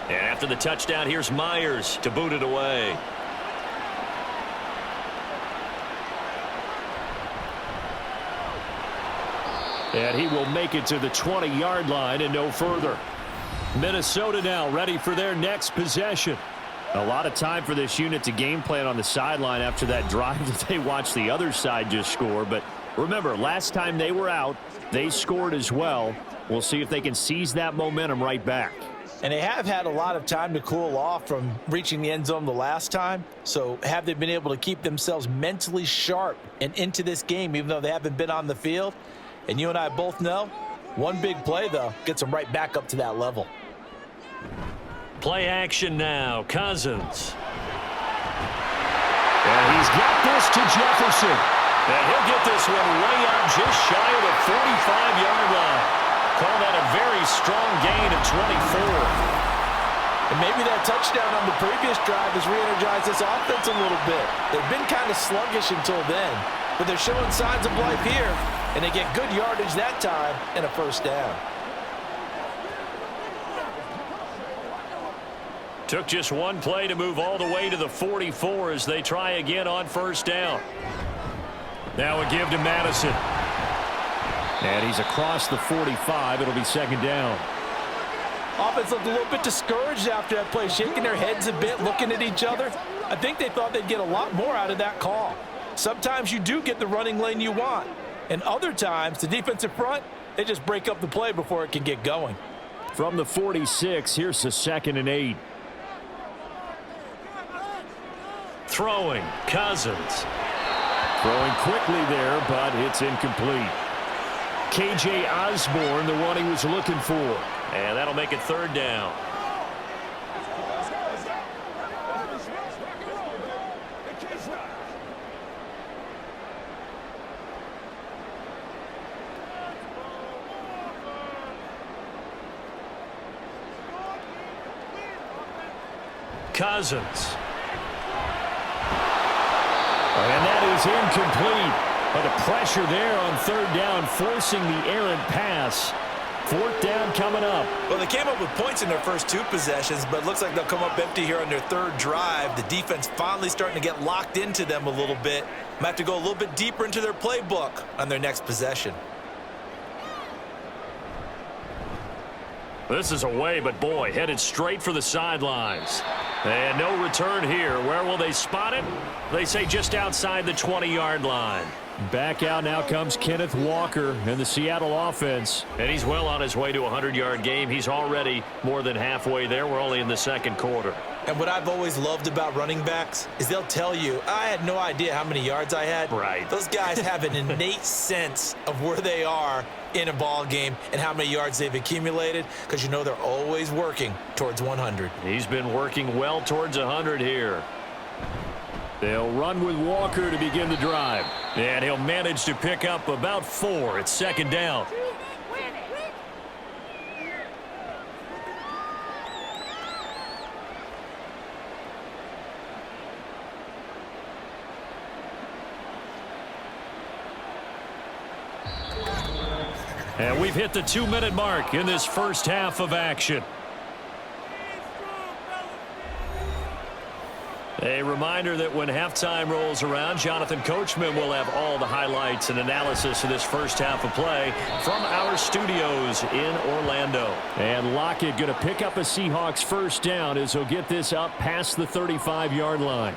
And after the touchdown, here's Myers to boot it away. And he will make it to the 20-yard line and no further. Minnesota now ready for their next possession. A lot of time for this unit to game plan on the sideline after that drive that they watched the other side just score. But remember, last time they were out, they scored as well. We'll see if they can seize that momentum right back. And they have had a lot of time to cool off from reaching the end zone the last time. So have they been able to keep themselves mentally sharp and into this game, even though they haven't been on the field? And you and I both know, one big play, though, gets them right back up to that level. Play action now. Cousins. And he's got this to Jefferson. And he'll get this one way up just shy of the 45-yard line. Call that a very strong gain of 24. And maybe that touchdown on the previous drive has re-energized this offense a little bit. They've been kind of sluggish until then, but they're showing signs of life here. And they get good yardage that time and a first down. Took just one play to move all the way to the 44 as they try again on first down. Now a give to Madison. And he's across the 45. It'll be 2nd down. Offense looked a little bit discouraged after that play, shaking their heads a bit, looking at each other. I think they thought they'd get a lot more out of that call. Sometimes you do get the running lane you want. And other times, the defensive front, they just break up the play before it can get going. From the 46, here's the 2nd and 8. Throwing, Cousins. Throwing quickly there, but it's incomplete. K.J. Osborne, the one he was looking for. And that'll make it 3rd down. Cousins. And that is incomplete. But the pressure there on 3rd down, forcing the errant pass. 4th down coming up. Well, they came up with points in their first 2 possessions, but it looks like they'll come up empty here on their 3rd drive. The defense finally starting to get locked into them a little bit. Might have to go a little bit deeper into their playbook on their next possession. This is away, but boy, headed straight for the sidelines. And no return here. Where will they spot it? They say just outside the 20-yard line. Back out now comes Kenneth Walker in the Seattle offense. And he's well on his way to a 100-yard game. He's already more than halfway there. We're only in the 2nd quarter. And what I've always loved about running backs is they'll tell you, I had no idea how many yards I had. Right. Those guys have an innate sense of where they are in a ball game and how many yards they've accumulated, because you know they're always working towards 100. He's been working well towards 100 here. They'll run with Walker to begin the drive. And he'll manage to pick up about 4. It's 2nd down. And we've hit the 2-minute mark in this first half of action. A reminder that when halftime rolls around, Jonathan Coachman will have all the highlights and analysis of this first half of play from our studios in Orlando. And Lockett going to pick up a Seahawks first down as he'll get this up past the 35-yard line.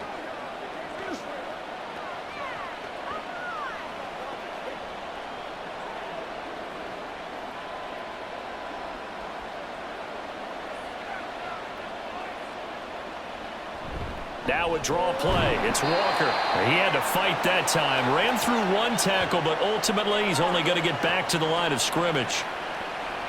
Now a draw play. It's Walker. He had to fight that time. Ran through 1 tackle, but ultimately he's only going to get back to the line of scrimmage.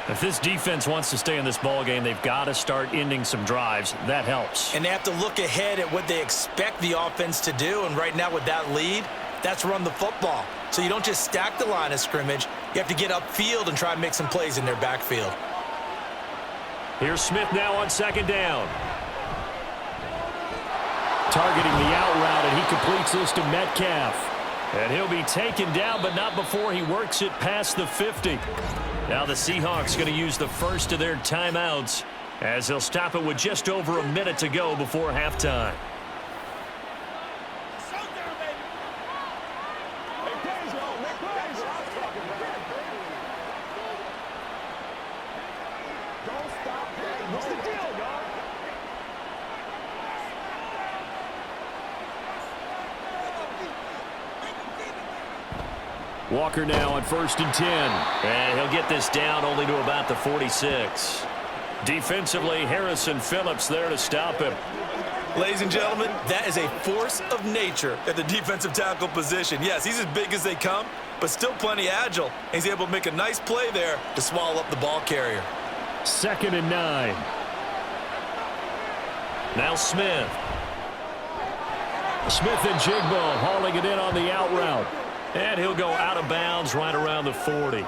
If this defense wants to stay in this ball game, they've got to start ending some drives. That helps. And they have to look ahead at what they expect the offense to do. And right now with that lead, that's run the football. So you don't just stack the line of scrimmage. You have to get upfield and try and make some plays in their backfield. Here's Smith now on 2nd down. Targeting the out route, and he completes this to Metcalf. And he'll be taken down, but not before he works it past the 50. Now the Seahawks going to use the first of their timeouts as they'll stop it with just over a minute to go before halftime. Walker now on 1st and 10. And he'll get this down only to about the 46. Defensively, Harrison Phillips there to stop him. Ladies and gentlemen, that is a force of nature at the defensive tackle position. Yes, he's as big as they come, but still plenty agile. He's able to make a nice play there to swallow up the ball carrier. 2nd and 9. Now Smith. Smith and Jigbo hauling it in on the out route. And he'll go out of bounds right around the 40.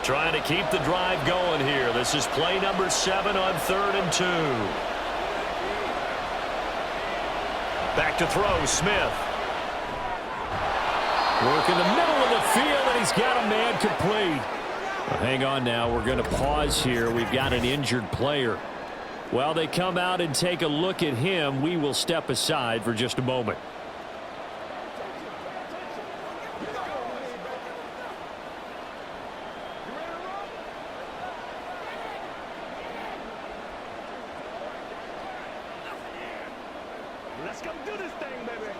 Trying to keep the drive going here. This is play number 7 on 3rd and 2. Back to throw, Smith. Work in the middle of the field, and he's got a man complete. Well, hang on now. We're going to pause here. We've got an injured player. While they come out and take a look at him, we will step aside for just a moment. Let's go do this thing, baby.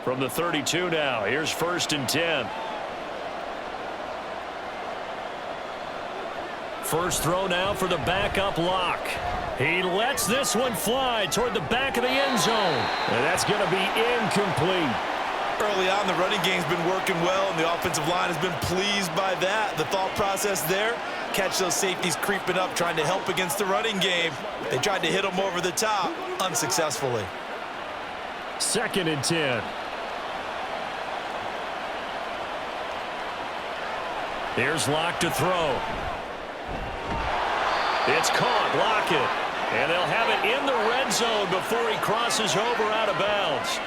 From the 32 now, here's 1st and 10. First throw now for the backup lock. He lets this one fly toward the back of the end zone. And that's going to be incomplete. Early on, the running game's been working well, and the offensive line has been pleased by that. The thought process there, catch those safeties creeping up, trying to help against the running game. They tried to hit them over the top, unsuccessfully. 2nd and 10. Here's Lock to throw. It's caught. Lockett. And they'll have it in the red zone before he crosses over out of bounds.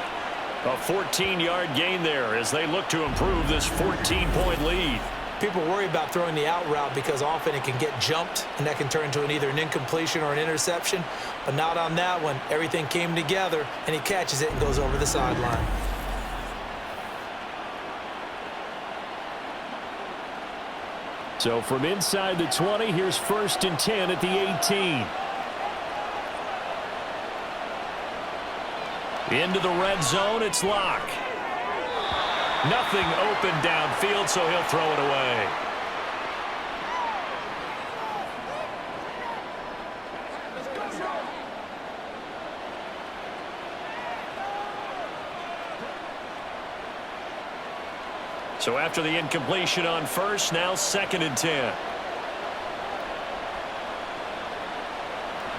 A 14-yard gain there as they look to improve this 14-point lead. People worry about throwing the out route because often it can get jumped, and that can turn into either an incompletion or an interception. But not on that one. Everything came together, and he catches it and goes over the sideline. So from inside the 20, here's 1st and 10 at the 18. Into the red zone, it's Locke. Nothing open downfield, so he'll throw it away. So after the incompletion on 1st, now 2nd and 10.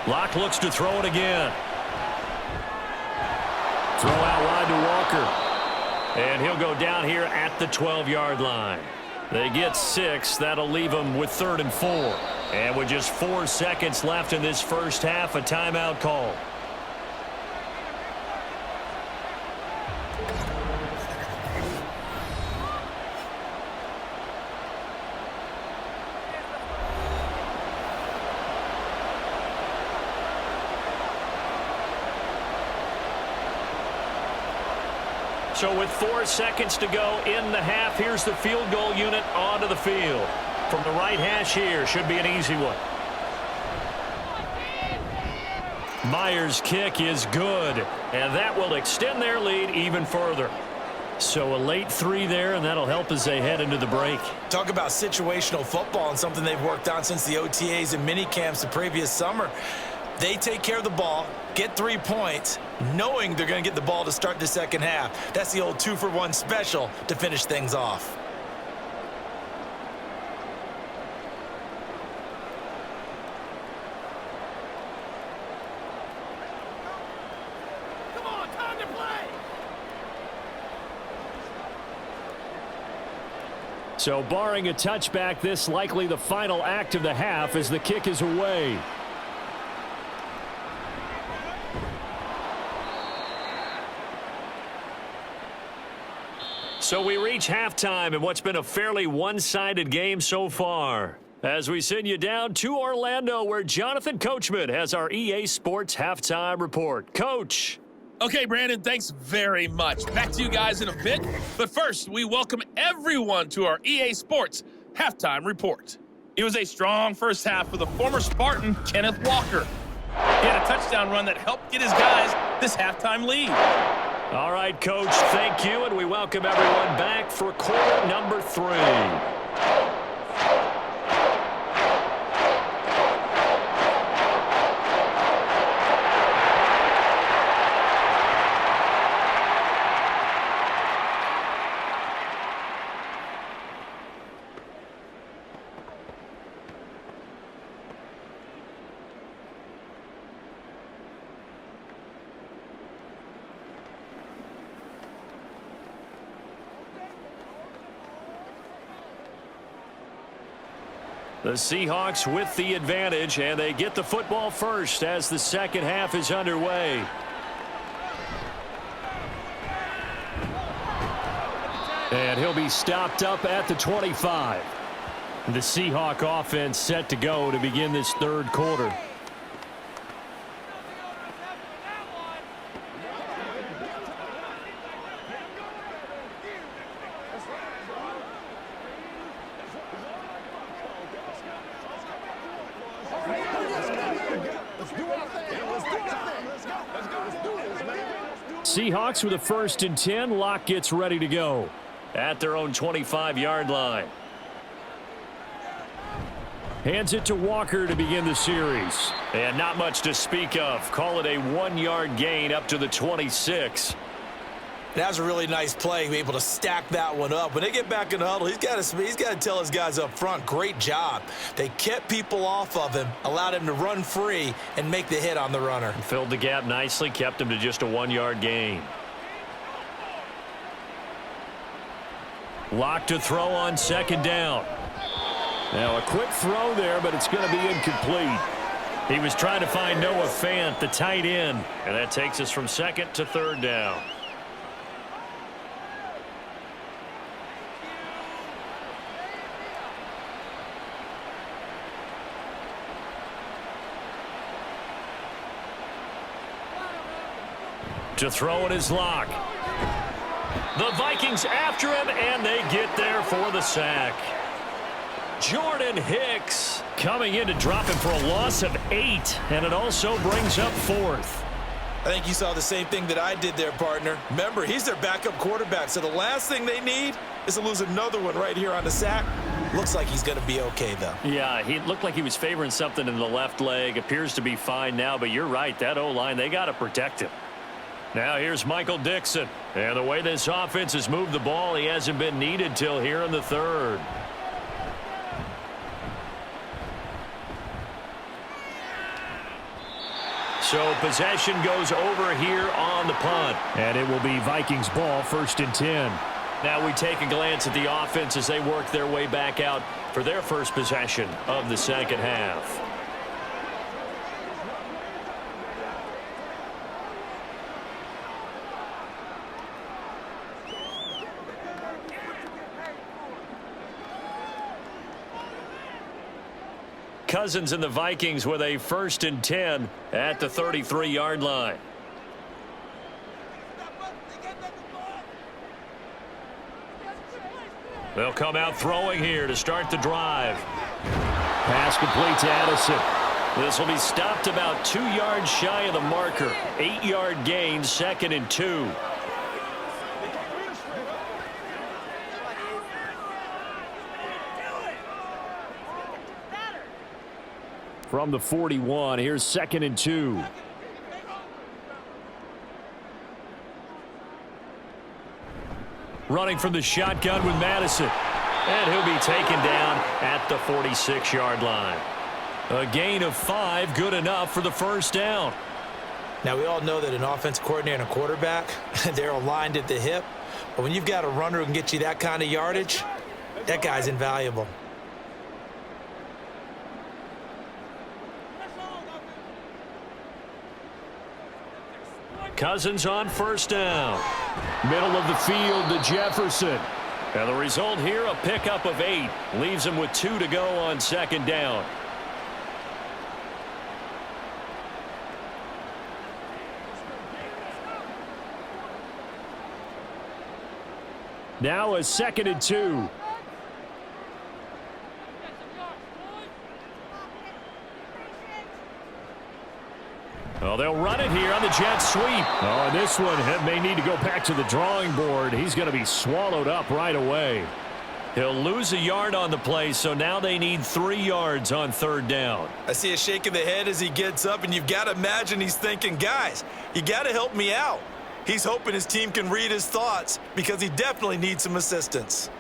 Locke looks to throw it again. Throw out wide to Walker. And he'll go down here at the 12-yard line. They get 6. That'll leave them with 3rd and 4. And with just 4 seconds left in this first half, a timeout call. So with 4 seconds to go in the half, here's the field goal unit onto the field. From the right hash here, should be an easy one. Myers' kick is good, and that will extend their lead even further. So a late 3 there, and that'll help as they head into the break. Talk about situational football and something they've worked on since the OTAs and mini camps the previous summer. They take care of the ball, get 3 points, knowing they're going to get the ball to start the second half. That's the old 2-for-1 special to finish things off. Come on, time to play. So barring a touchback, this likely the final act of the half as the kick is away. So we reach halftime in what's been a fairly one-sided game so far. As we send you down to Orlando, where Jonathan Coachman has our EA Sports Halftime Report. Coach. Okay, Brandon, thanks very much. Back to you guys in a bit. But first, we welcome everyone to our EA Sports Halftime Report. It was a strong first half for the former Spartan, Kenneth Walker. He had a touchdown run that helped get his guys this halftime lead. All right, Coach, thank you, and we welcome everyone back for quarter number 3. The Seahawks with the advantage, and they get the football first as the second half is underway. And he'll be stopped up at the 25. The Seahawk offense set to go to begin this third quarter. Seahawks with a 1st and 10. Locke gets ready to go at their own 25-yard line. Hands it to Walker to begin the series. And not much to speak of. Call it a 1-yard gain up to the 26. That was a really nice play, be able to stack that one up. When they get back in the huddle, he's got to tell his guys up front, great job. They kept people off of him, allowed him to run free and make the hit on the runner. Filled the gap nicely, kept him to just a 1-yard gain. Locke to throw on 2nd down. Now a quick throw there, but it's going to be incomplete. He was trying to find Noah Fant, the tight end, and that takes us from second to third down. To throw it is Locke. The Vikings after him, and they get there for the sack. Jordan Hicks coming in to drop him for a loss of 8, and it also brings up 4th. I think you saw the same thing that I did there, partner. Remember, he's their backup quarterback, so the last thing they need is to lose another one right here on the sack. Looks like he's going to be okay, though. Yeah, he looked like he was favoring something in the left leg. Appears to be fine now, but you're right. That O-line, they got to protect him. Now here's Michael Dixon. And the way this offense has moved the ball, he hasn't been needed till here in the third. So possession goes over here on the punt. And it will be Vikings ball, 1st and 10. Now we take a glance at the offense as they work their way back out for their first possession of the second half. Cousins and the Vikings with a 1st and 10 at the 33-yard line. They'll come out throwing here to start the drive. Pass complete to Addison. This will be stopped about 2 yards shy of the marker. 8-yard gain, 2nd and 2. From the 41, here's 2nd and 2. Running from the shotgun with Madison. And he'll be taken down at the 46-yard line. A gain of 5, good enough for the first down. Now, we all know that an offense coordinator and a quarterback, they're aligned at the hip. But when you've got a runner who can get you that kind of yardage, that guy's invaluable. Cousins on first down. Middle of the field to Jefferson. And the result here, a pickup of 8. Leaves him with 2 to go on 2nd down. Now a 2nd and 2. Well, they'll run it here on the jet sweep. Oh, and this one may need to go back to the drawing board. He's going to be swallowed up right away. He'll lose a yard on the play, so now they need 3 yards on 3rd down. I see a shake of the head as he gets up, and you've got to imagine he's thinking, guys, you got to help me out. He's hoping his team can read his thoughts because he definitely needs some assistance.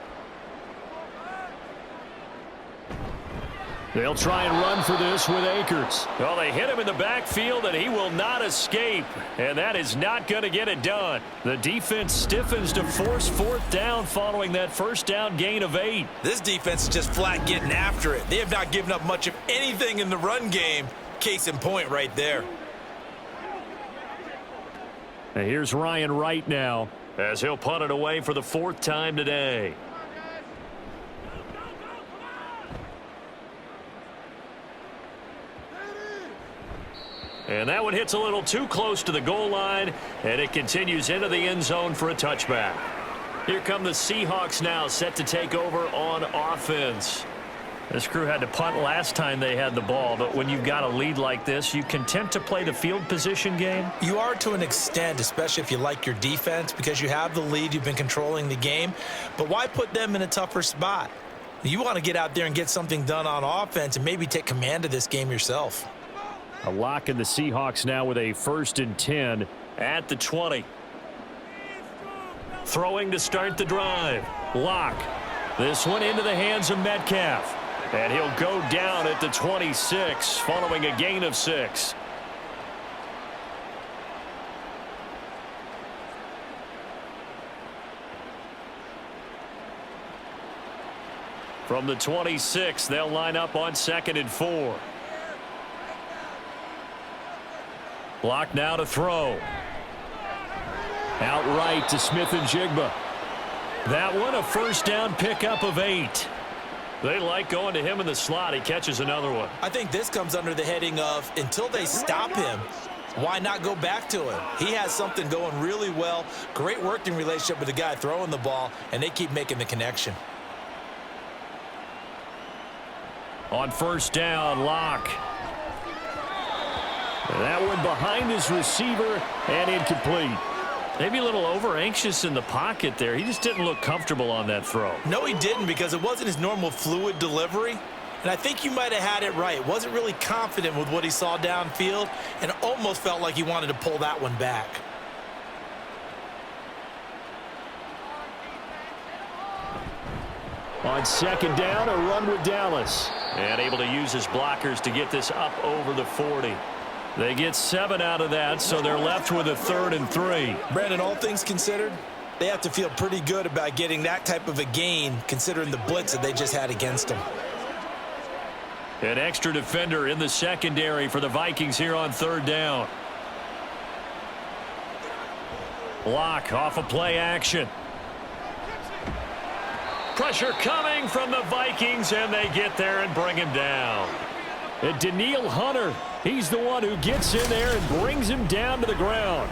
They'll try and run for this with Akers. Well, they hit him in the backfield, and he will not escape. And that is not going to get it done. The defense stiffens to force 4th down following that first down gain of 8. This defense is just flat getting after it. They have not given up much of anything in the run game. Case in point right there. And here's Ryan Wright now as he'll punt it away for the 4th time today. And that one hits a little too close to the goal line, and it continues into the end zone for a touchback. Here come the Seahawks now, set to take over on offense. This crew had to punt last time they had the ball, but when you've got a lead like this, you content to play the field position game? You are to an extent, especially if you like your defense, because you have the lead, you've been controlling the game. But why put them in a tougher spot? You want to get out there and get something done on offense and maybe take command of this game yourself. A lock in the Seahawks now with a 1st and 10 at the 20. Throwing to start the drive. Lock. This one into the hands of Metcalf. And he'll go down at the 26 following a gain of 6. From the 26, they'll line up on 2nd and 4. Block now to throw. Outright to Smith and Jigba. That one a first down pickup of 8. They like going to him in the slot. He catches another one. I think this comes under the heading of until they stop him, why not go back to him? He has something going really well. Great working relationship with the guy throwing the ball, and they keep making the connection. On first down, Locke. That one behind his receiver and incomplete. Maybe a little over-anxious in the pocket there. He just didn't look comfortable on that throw. No, he didn't, because it wasn't his normal fluid delivery. And I think you might have had it right. Wasn't really confident with what he saw downfield and almost felt like he wanted to pull that one back. On second down, a run with Dallas. And able to use his blockers to get this up over the 40. They get 7 out of that, so they're left with a 3rd and 3. Brandon, all things considered, they have to feel pretty good about getting that type of a gain considering the blitz that they just had against them. An extra defender in the secondary for the Vikings here on 3rd down. Block off of play action. Pressure coming from the Vikings, and they get there and bring him down. And Daniil Hunter, he's the one who gets in there and brings him down to the ground.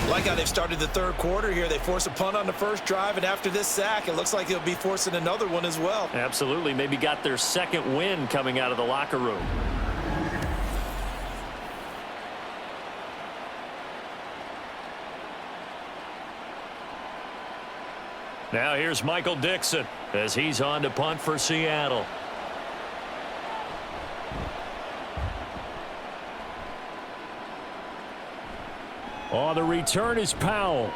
Like how they've started the third quarter here. They force a punt on the first drive, and after this sack, it looks like they'll be forcing another one as well. Absolutely. Maybe got their second win coming out of the locker room. Now here's Michael Dixon as he's on to punt for Seattle. On the return is Powell.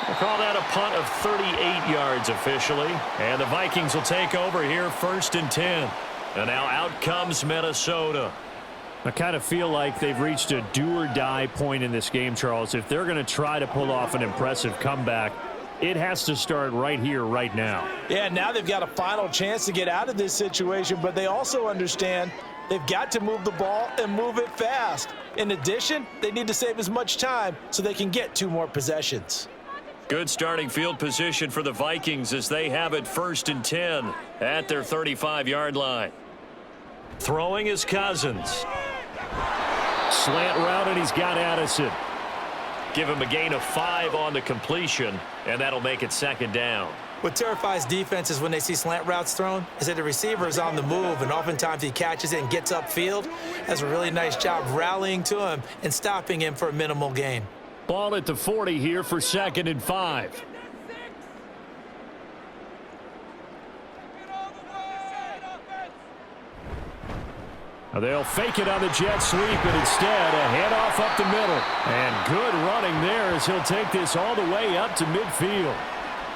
We'll call that a punt of 38 yards officially. And the Vikings will take over here 1st and 10. And now out comes Minnesota. I kind of feel like they've reached a do-or-die point in this game, Charles. If they're going to try to pull off an impressive comeback, it has to start right here, right now. Yeah, now they've got a final chance to get out of this situation, but they also understand they've got to move the ball and move it fast. In addition, they need to save as much time so they can get 2 more possessions. Good starting field position for the Vikings as they have it 1st and 10 at their 35-yard line. Throwing is Cousins. Slant route, and he's got Addison. Give him a gain of 5 on the completion, and that'll make it 2nd down. What terrifies defenses when they see slant routes thrown is that the receiver is on the move, and oftentimes he catches it and gets upfield. Does a really nice job rallying to him and stopping him for a minimal gain. Ball at the 40 here for 2nd and 5. They'll fake it on the jet sweep, and instead a handoff up the middle. And good running there as he'll take this all the way up to midfield.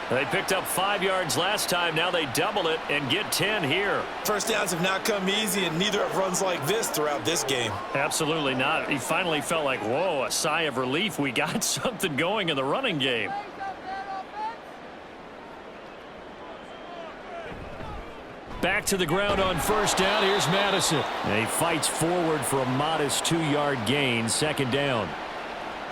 They picked up 5 yards last time. Now they double it and get 10 here. First downs have not come easy, and neither have runs like this throughout this game. Absolutely not. He finally felt like, whoa, a sigh of relief. We got something going in the running game. Back to the ground on first down. Here's Madison. And he fights forward for a modest 2-yard gain. 2nd down.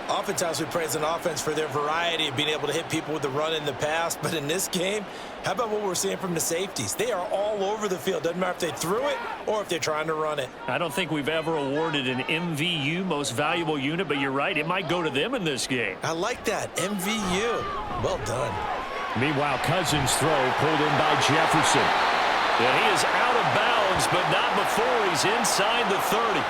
Oftentimes we praise an offense for their variety of being able to hit people with the run in the pass. But in this game, how about what we're seeing from the safeties? They are all over the field. Doesn't matter if they threw it or if they're trying to run it. I don't think we've ever awarded an MVU, most valuable unit, but you're right. It might go to them in this game. I like that. MVU. Well done. Meanwhile, Cousins' throw pulled in by Jefferson. And he is out of bounds, but not before he's inside the 30.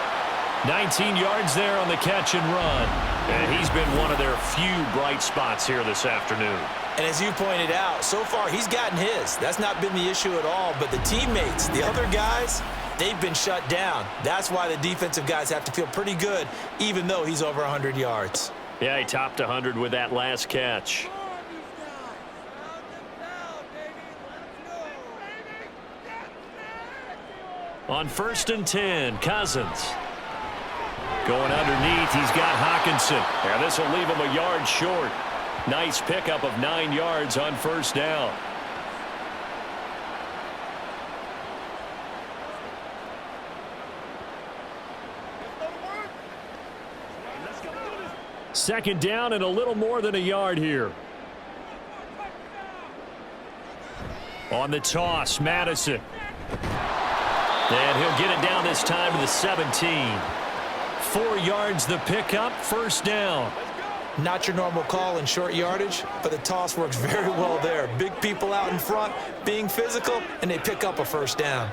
19 yards there on the catch and run. And he's been one of their few bright spots here this afternoon. And as you pointed out, so far he's gotten his. That's not been the issue at all. But the teammates, the other guys, they've been shut down. That's why the defensive guys have to feel pretty good, even though he's over 100 yards. Yeah, he topped 100 with that last catch. On 1st and 10, Cousins. Going underneath, he's got Hawkinson. And this will leave him a yard short. Nice pickup of 9 yards on first down. Second down and a little more than a yard here. On the toss, Madison. And he'll get it down this time to the 17. 4 yards the pickup, first down. Not your normal call in short yardage, but the toss works very well there. Big people out in front, being physical, and they pick up a first down.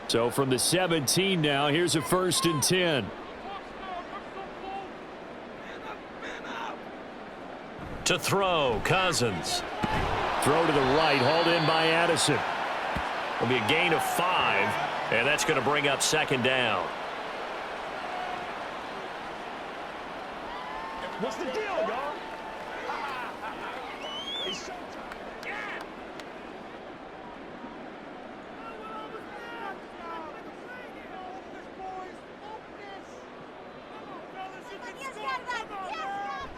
So from the 17 now, here's a 1st and 10. To throw, Cousins. Throw to the right, hauled in by Addison. Will be a gain of 5, and that's going to bring up second down. What's the deal, y'all? It's showtime.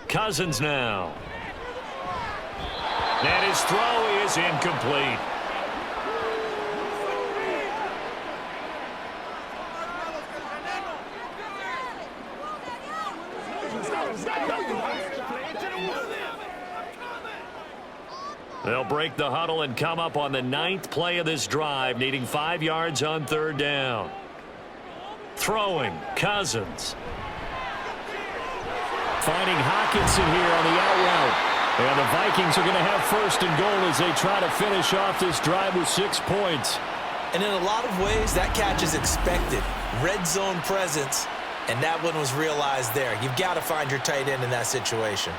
Cousins now. And his throw is incomplete. They'll break the huddle and come up on the 9th play of this drive, needing 5 yards on 3rd down. Throwing, Cousins. Finding Hockenson here on the out route. And the Vikings are going to have 1st and goal as they try to finish off this drive with 6 points. And in a lot of ways, that catch is expected. Red zone presence, and that one was realized there. You've got to find your tight end in that situation.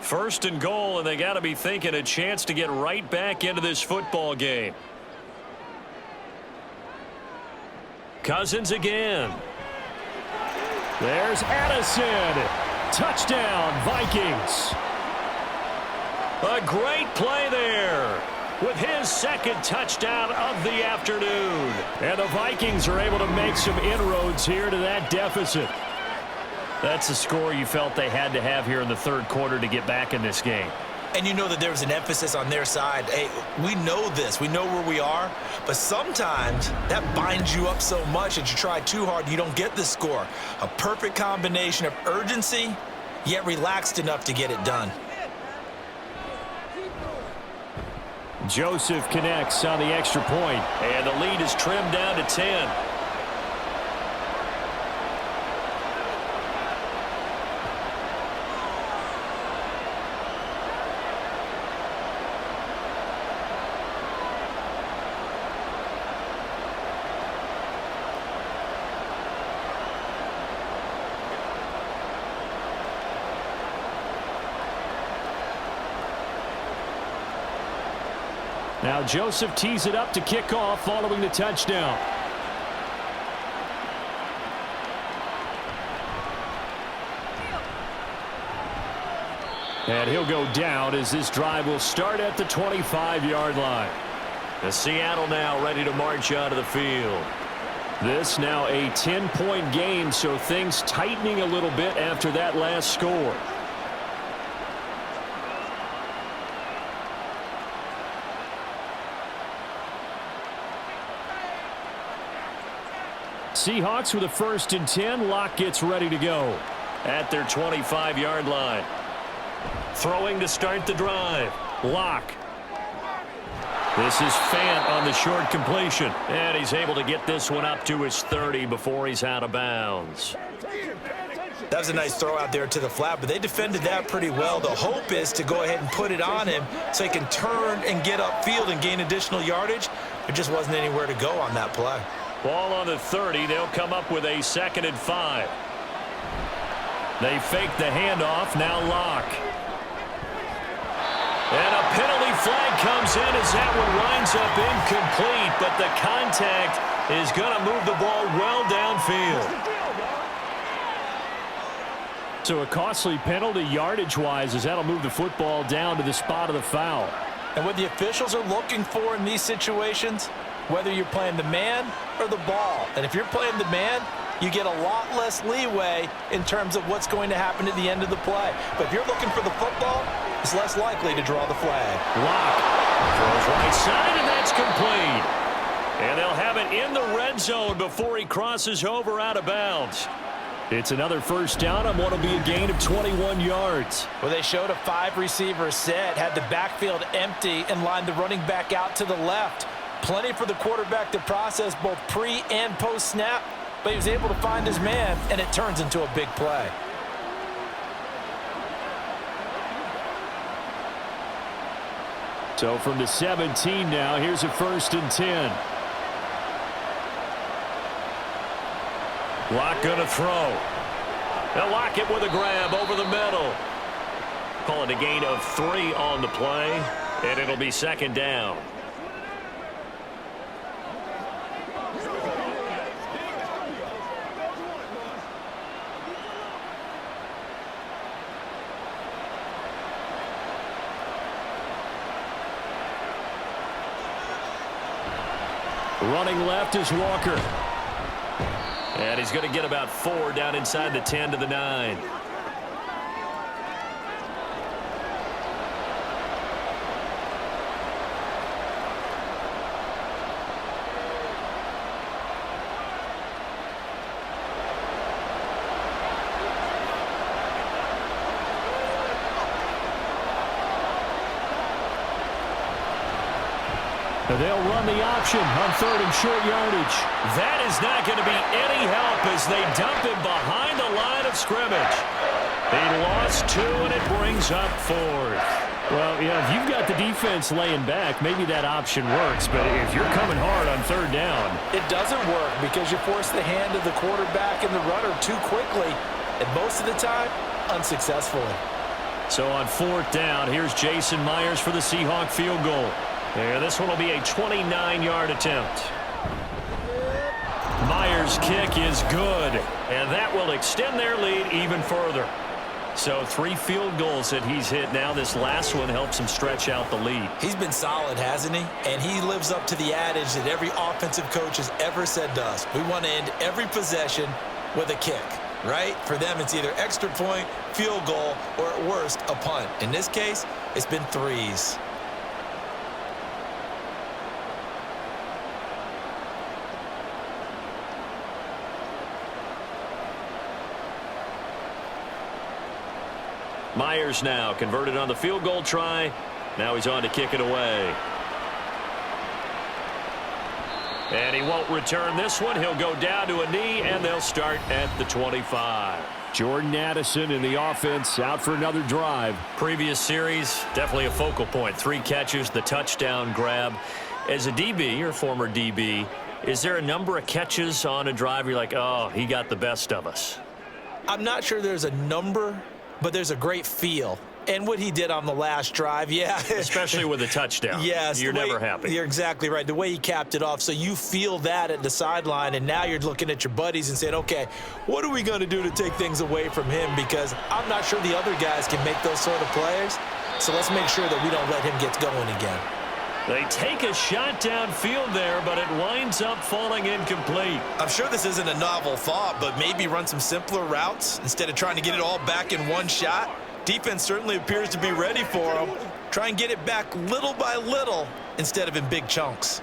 First and goal, and they got to be thinking a chance to get right back into this football game. Cousins again. There's Addison. Touchdown, Vikings. A great play there with his 2nd touchdown of the afternoon. And the Vikings are able to make some inroads here to that deficit. That's the score you felt they had to have here in the 3rd quarter to get back in this game. And you know that there was an emphasis on their side. Hey, we know this. We know where we are. But sometimes that binds you up so much that you try too hard, you don't get the score. A perfect combination of urgency, yet relaxed enough to get it done. Joseph connects on the extra point. And the lead is trimmed down to 10. Now Joseph tees it up to kick off following the touchdown. And he'll go down as this drive will start at the 25-yard line. The Seattle now ready to march out of the field. This now a 10-point game, so things tightening a little bit after that last score. Seahawks with a 1st and 10. Locke gets ready to go at their 25-yard line. Throwing to start the drive. Locke. This is Fant on the short completion. And he's able to get this one up to his 30 before he's out of bounds. That was a nice throw out there to the flat, but they defended that pretty well. The hope is to go ahead and put it on him so he can turn and get upfield and gain additional yardage. There just wasn't anywhere to go on that play. Ball on the 30. They'll come up with a 2nd and 5. They fake the handoff. Now Locke. And a penalty flag comes in as that one winds up incomplete, but the contact is going to move the ball well downfield. So a costly penalty yardage-wise as that'll move the football down to the spot of the foul. And what the officials are looking for in these situations, whether you're playing the man or the ball. And if you're playing the man, you get a lot less leeway in terms of what's going to happen at the end of the play. But if you're looking for the football, it's less likely to draw the flag. Locke Throws right side, and that's complete. And they'll have it in the red zone before he crosses over out of bounds. It's another first down on what will be a gain of 21 yards. Well, they showed a 5-receiver set, had the backfield empty, and lined the running back out to the left. Plenty for the quarterback to process both pre- and post-snap, but he was able to find his man, and it turns into a big play. So from the 17 now, here's a 1st and 10. Lock gonna throw. They'll lock it with a grab over the middle. Call it a gain of 3 on the play, and it'll be 2nd down. Running left is Walker. And he's going to get about 4 down inside the 10 to the 9. They'll run the option on 3rd and short yardage. That is not going to be any help as they dump him behind the line of scrimmage. They lost 2, and it brings up 4th. Well, yeah, if you've got the defense laying back, maybe that option works. But if you're coming hard on 3rd down, it doesn't work because you force the hand of the quarterback and the runner too quickly, and most of the time, unsuccessfully. So on 4th down, here's Jason Myers for the Seahawk field goal. Yeah, this one will be a 29-yard attempt. Myers' kick is good, and that will extend their lead even further. So 3 field goals that he's hit now. This last one helps him stretch out the lead. He's been solid, hasn't he? And he lives up to the adage that every offensive coach has ever said to us. We want to end every possession with a kick, right? For them, it's either extra point, field goal, or at worst, a punt. In this case, it's been 3s. Myers now converted on the field goal try. Now he's on to kick it away. And he won't return this one. He'll go down to a knee, and they'll start at the 25. Jordan Addison in the offense out for another drive. Previous series, definitely a focal point. 3 catches, the touchdown grab. As a DB, or former DB, is there a number of catches on a drive you're like, oh, he got the best of us? I'm not sure there's a number, but there's a great feel. And what he did on the last drive, yeah. Especially with a touchdown. Yes. You're never happy. You're exactly right. The way he capped it off, so you feel that at the sideline, and now you're looking at your buddies and saying, okay, what are we going to do to take things away from him? Because I'm not sure the other guys can make those sort of plays. So let's make sure that we don't let him get going again. They take a shot downfield there, but it winds up falling incomplete. I'm sure this isn't a novel thought, but maybe run some simpler routes instead of trying to get it all back in one shot. Defense certainly appears to be ready for him. Try and get it back little by little instead of in big chunks.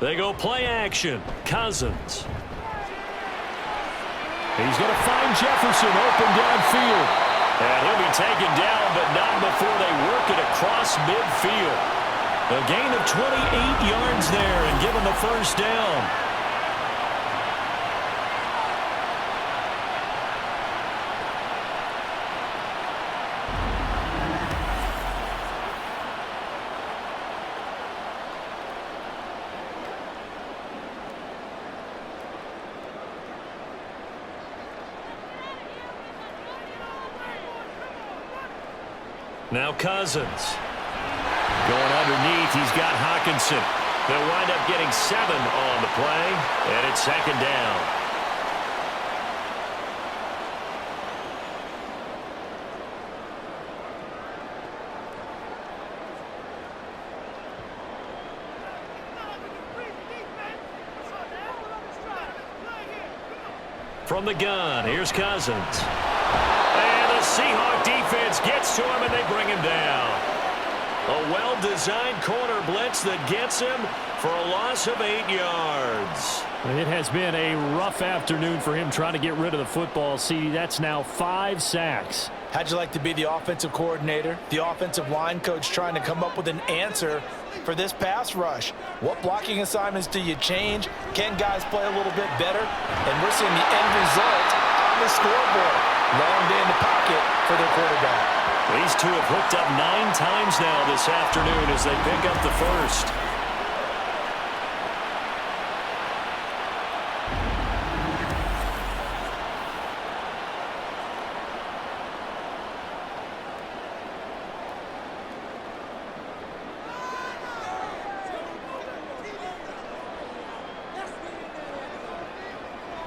They go play action. Cousins. He's going to find Jefferson open downfield. And he'll be taken down, but not before they work it across midfield. A gain of 28 yards there and give him the first down. Now Cousins. Going underneath, he's got Hawkinson. They'll wind up getting 7 on the play, and it's 2nd down. From the gun, here's Cousins. And the Seahawk defense gets to him, and they bring him down. A well-designed corner blitz that gets him for a loss of 8 yards. It has been a rough afternoon for him trying to get rid of the football. See, that's now 5 sacks. How'd you like to be the offensive coordinator, the offensive line coach trying to come up with an answer for this pass rush? What blocking assignments do you change? Can guys play a little bit better? And we're seeing the end result on the scoreboard. Long day in the pocket for their quarterback. These two have hooked up 9 times now this afternoon as they pick up the first.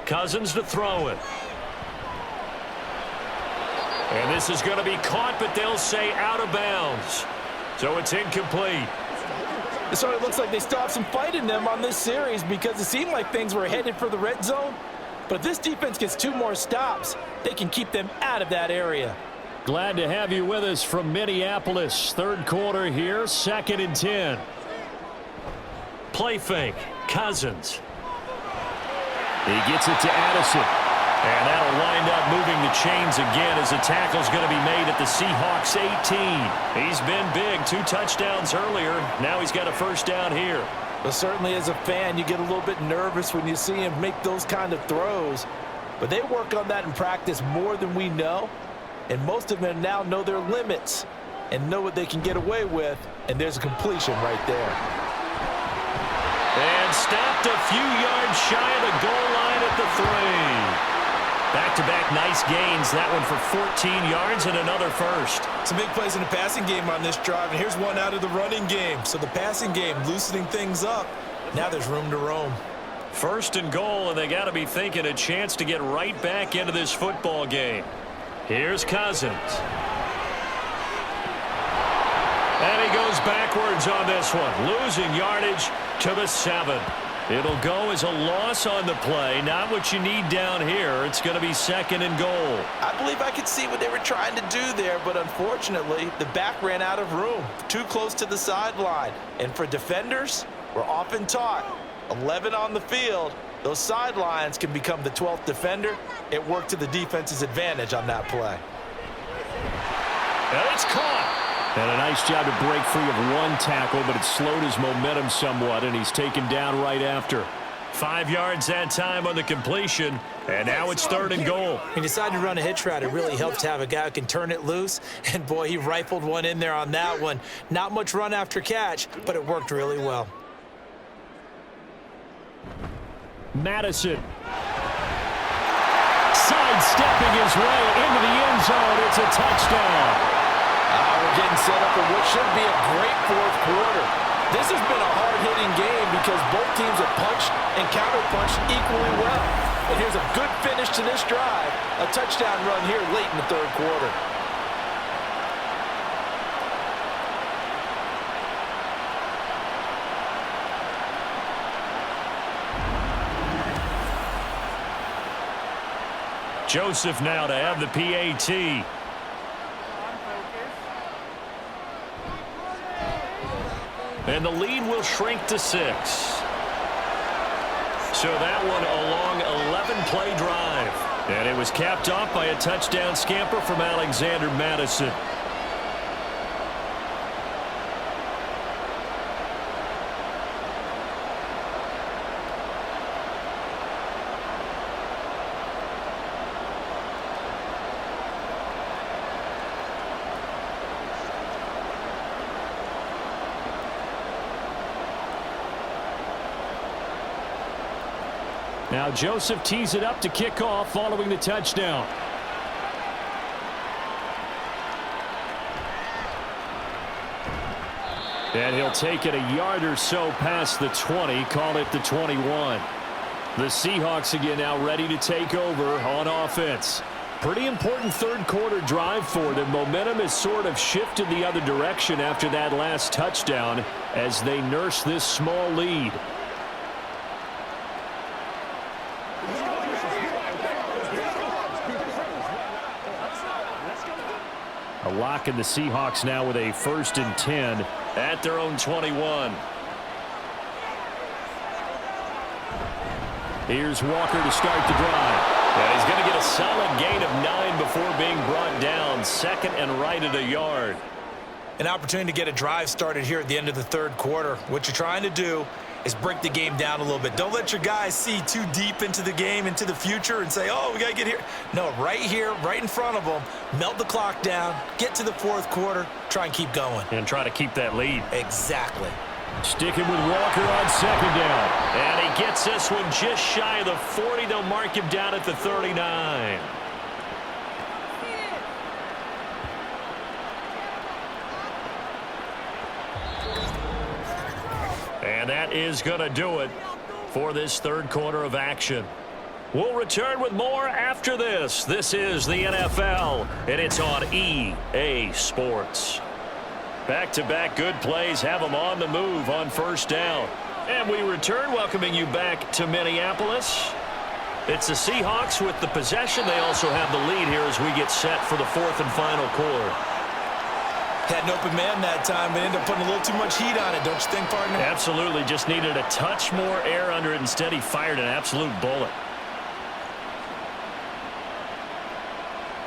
Cousins to throw it. And this is going to be caught, but they'll say out of bounds. So it's incomplete. It sort of looks like they still have some fight in them on this series because it seemed like things were headed for the red zone. But if this defense gets 2 more stops, they can keep them out of that area. Glad to have you with us from Minneapolis. Third quarter here, 2nd and 10. Play fake. Cousins. He gets it to Addison. And that'll wind up moving the chains again as the tackle's going to be made at the Seahawks 18. He's been big. 2 touchdowns earlier. Now he's got a first down here. But certainly as a fan, you get a little bit nervous when you see him make those kind of throws. But they work on that in practice more than we know. And most of them now know their limits and know what they can get away with. And there's a completion right there. And stopped a few yards shy of the goal line at the 3. Back-to-back nice gains. That one for 14 yards and another first. Some big plays in the passing game on this drive, and here's one out of the running game. So the passing game loosening things up. Now there's room to roam. 1st and goal, and they got to be thinking a chance to get right back into this football game. Here's Cousins. And he goes backwards on this one, losing yardage to the 7. It'll go as a loss on the play. Not what you need down here. It's going to be 2nd and goal. I believe I could see what they were trying to do there, but unfortunately, the back ran out of room. Too close to the sideline. And for defenders, we're often taught, 11 on the field, those sidelines can become the 12th defender. It worked to the defense's advantage on that play. And it's caught. And a nice job to break free of 1 tackle, but it slowed his momentum somewhat, and he's taken down right after. 5 yards that time on the completion, and now it's 3rd and goal. He decided to run a hitch route. It really helps to have a guy who can turn it loose, and boy, he rifled one in there on that one. Not much run after catch, but it worked really well. Madison. Sidestepping his way into the end zone. It's a touchdown. We're getting set up for what should be a great 4th quarter. This has been a hard-hitting game because both teams have punched and counter-punched equally well. And here's a good finish to this drive. A touchdown run here late in the 3rd quarter. Joseph now to have the PAT. And the lead will shrink to 6. So that one a long 11-play drive. And it was capped off by a touchdown scamper from Alexander Madison. Now Joseph tees it up to kick off following the touchdown. And he'll take it a yard or so past the 20, call it the 21. The Seahawks again now ready to take over on offense. Pretty important 3rd quarter drive for them. Momentum has sort of shifted the other direction after that last touchdown as they nurse this small lead. A lock in the Seahawks now with a 1st and 10 at their own 21. Here's Walker to start the drive. And he's going to get a solid gain of 9 before being brought down. 2nd and right at a yard. An opportunity to get a drive started here at the end of the 3rd quarter. What you're trying to do is break the game down a little bit. Don't let your guys see too deep into the game, into the future, and say, oh, we got to get here. No, right here, right in front of them, melt the clock down, get to the 4th quarter, try and keep going. And try to keep that lead. Exactly. Sticking with Walker on 2nd down. And he gets this one just shy of the 40. They'll mark him down at the 39. And that is going to do it for this 3rd quarter of action. We'll return with more after this. This is the NFL, and it's on EA Sports. Back-to-back good plays have them on the move on 1st down. And we return, welcoming you back to Minneapolis. It's the Seahawks with the possession. They also have the lead here as we get set for the 4th and final quarter. Had an open man that time, but ended up putting a little too much heat on it, don't you think, partner? Absolutely. Just needed a touch more air under it. Instead, he fired an absolute bullet.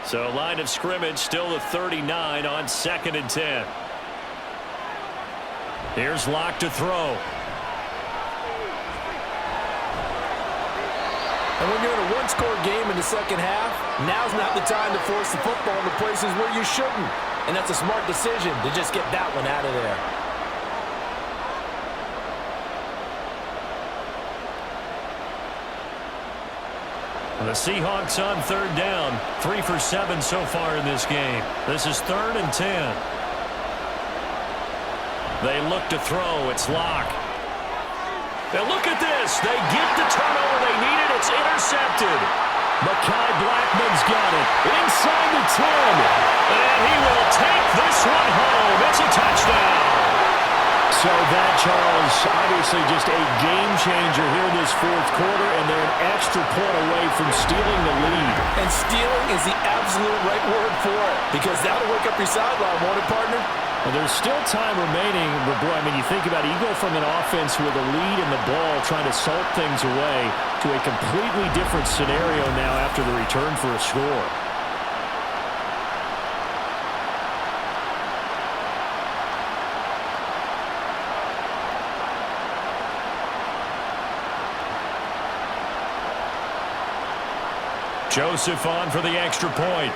So, line of scrimmage, still the 39 on 2nd and 10. Here's Locke to throw. And when you're in a one-score game in the 2nd half, now's not the time to force the football into places where you shouldn't. And that's a smart decision to just get that one out of there. And the Seahawks on 3rd down. 3 for 7 so far in this game. This is 3rd and 10. They look to throw. It's Locke. Now look at this. They get the turnover they needed. It's intercepted. Mekhi Blackman's got it. Inside the 10. And he will take this one home. It's a touchdown. So that, Charles, obviously just a game changer here in this 4th quarter, and they're an extra point away from stealing the lead. And stealing is the absolute right word for it, because that'll wake up your sideline, won't it, partner? Well, there's still time remaining, but boy, I mean, you think about it, you go from an offense with a lead in the ball trying to salt things away to a completely different scenario now after the return for a score. Joseph on for the extra point.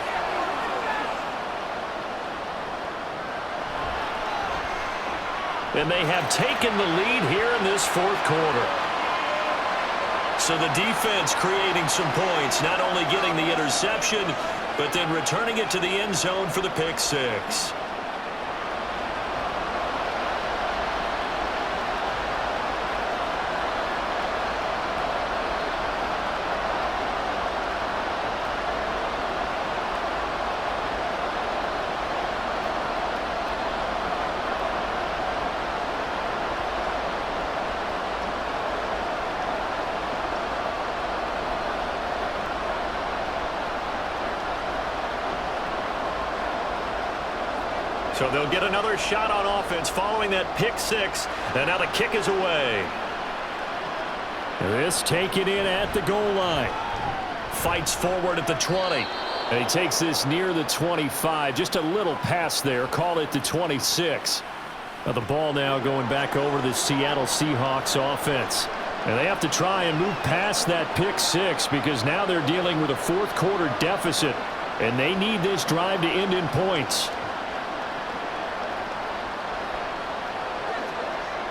And they have taken the lead here in this 4th quarter. So the defense creating some points, not only getting the interception, but then returning it to the end zone for the pick 6. So they'll get another shot on offense following that pick 6. And now the kick is away. This taken in at the goal line. Fights forward at the 20. And he takes this near the 25. Just a little pass there. Call it the 26. Now the ball now going back over to the Seattle Seahawks offense. And they have to try and move past that pick 6 because now they're dealing with a 4th quarter deficit. And they need this drive to end in points.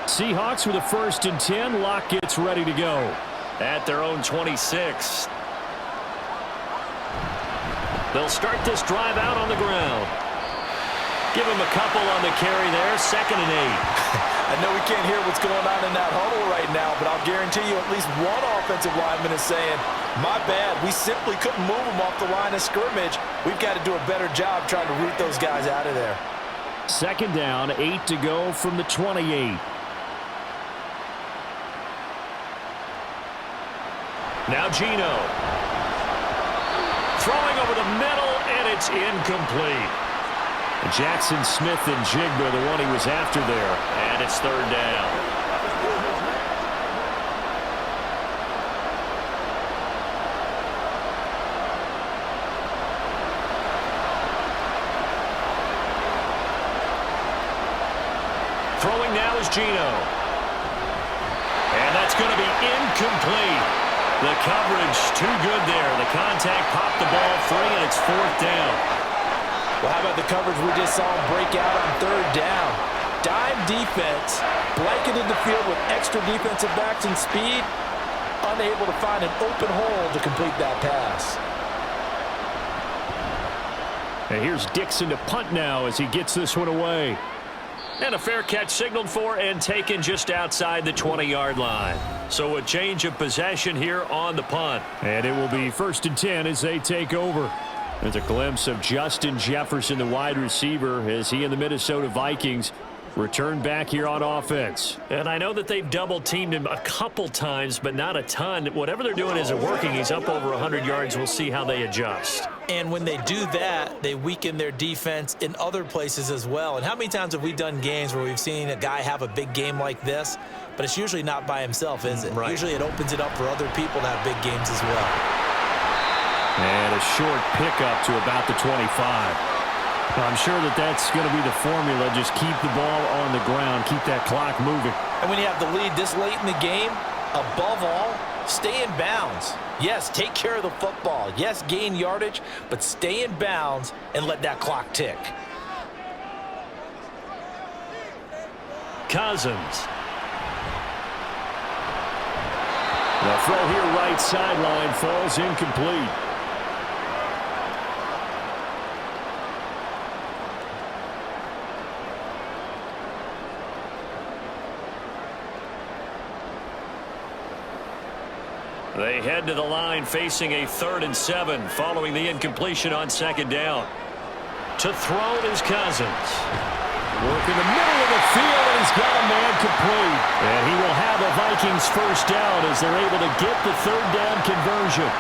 Seahawks with a 1st and 10. Locke gets ready to go at their own 26. They'll start this drive out on the ground. Give him a couple on the carry there. 2nd and 8. I know we can't hear what's going on in that huddle right now, but I'll guarantee you at least one offensive lineman is saying, my bad, we simply couldn't move them off the line of scrimmage. We've got to do a better job trying to root those guys out of there. 2nd down, 8 to go from the 28. Now Geno. Throwing over the middle, and it's incomplete. Jackson Smith and Jigba, the one he was after there. And it's third down. Throwing now is Geno. And that's going to be incomplete. The coverage too good there. The contact popped the ball free, and it's fourth down. Well, how about the coverage we just saw him break out on third down? Dime defense, blanketed the field with extra defensive backs and speed, unable to find an open hole to complete that pass. And here's Dixon to punt now as he gets this one away. And a fair catch signaled for and taken just outside the 20-yard line. So a change of possession here on the punt. And it will be 1st and 10 as they take over. There's a glimpse of Justin Jefferson, the wide receiver, as he and the Minnesota Vikings return back here on offense. And I know that they've double-teamed him a couple times, but not a ton. Whatever they're doing isn't working. He's up over 100 yards. We'll see how they adjust. And when they do that, they weaken their defense in other places as well. And how many times have we done games where we've seen a guy have a big game like this, but it's usually not by himself, is it? Right. Usually it opens it up for other people to have big games as well. And a short pickup to about the 25. I'm sure that that's going to be the formula. Just keep the ball on the ground. Keep that clock moving. And when you have the lead this late in the game, above all, stay in bounds. Yes, take care of the football. Yes, gain yardage, but stay in bounds and let that clock tick. Cousins. The throw here right sideline falls incomplete. They head to the line facing a 3rd and 7 following the incompletion on 2nd down. To throw is Cousins. Work in the middle of the field, and he's got a man complete. And he will have a Vikings first down as they're able to get the 3rd down conversion.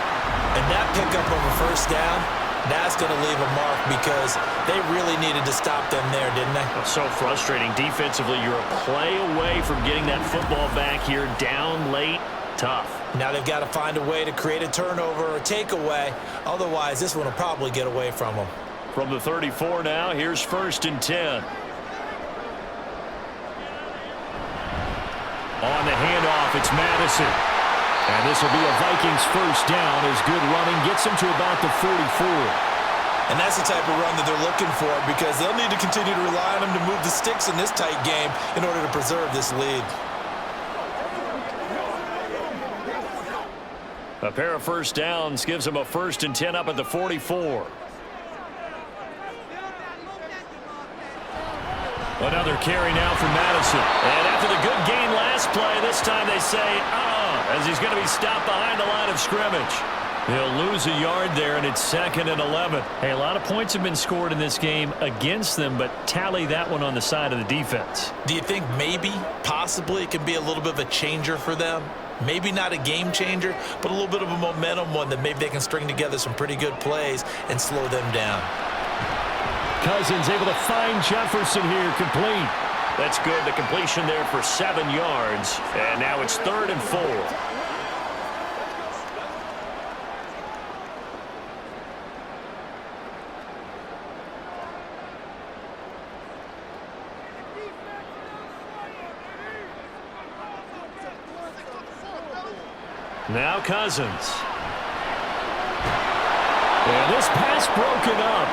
And that pickup of a first down, that's going to leave a mark because they really needed to stop them there, didn't they? So frustrating. Defensively, you're a play away from getting that football back here down late. Tough. Now they've got to find a way to create a turnover or takeaway. Otherwise, this one will probably get away from them. From the 34 now, here's 1st and 10. On the handoff, it's Madison. And this will be a Vikings first down as good running gets them to about the 44. And that's the type of run that they're looking for because they'll need to continue to rely on them to move the sticks in this tight game in order to preserve this lead. A pair of first downs gives them a 1st and 10 up at the 44. Another carry now for Madison. And after the good gain last play, this time they say, as he's going to be stopped behind the line of scrimmage. He'll lose a yard there, and it's 2nd and 11. Hey, a lot of points have been scored in this game against them, but tally that one on the side of the defense. Do you think maybe, possibly, it can be a little bit of a changer for them? Maybe not a game changer, but a little bit of a momentum one that maybe they can string together some pretty good plays and slow them down. Cousins able to find Jefferson here, complete. That's good. The completion there for 7 yards. And now it's 3rd and 4. Now Cousins. And this pass broken up.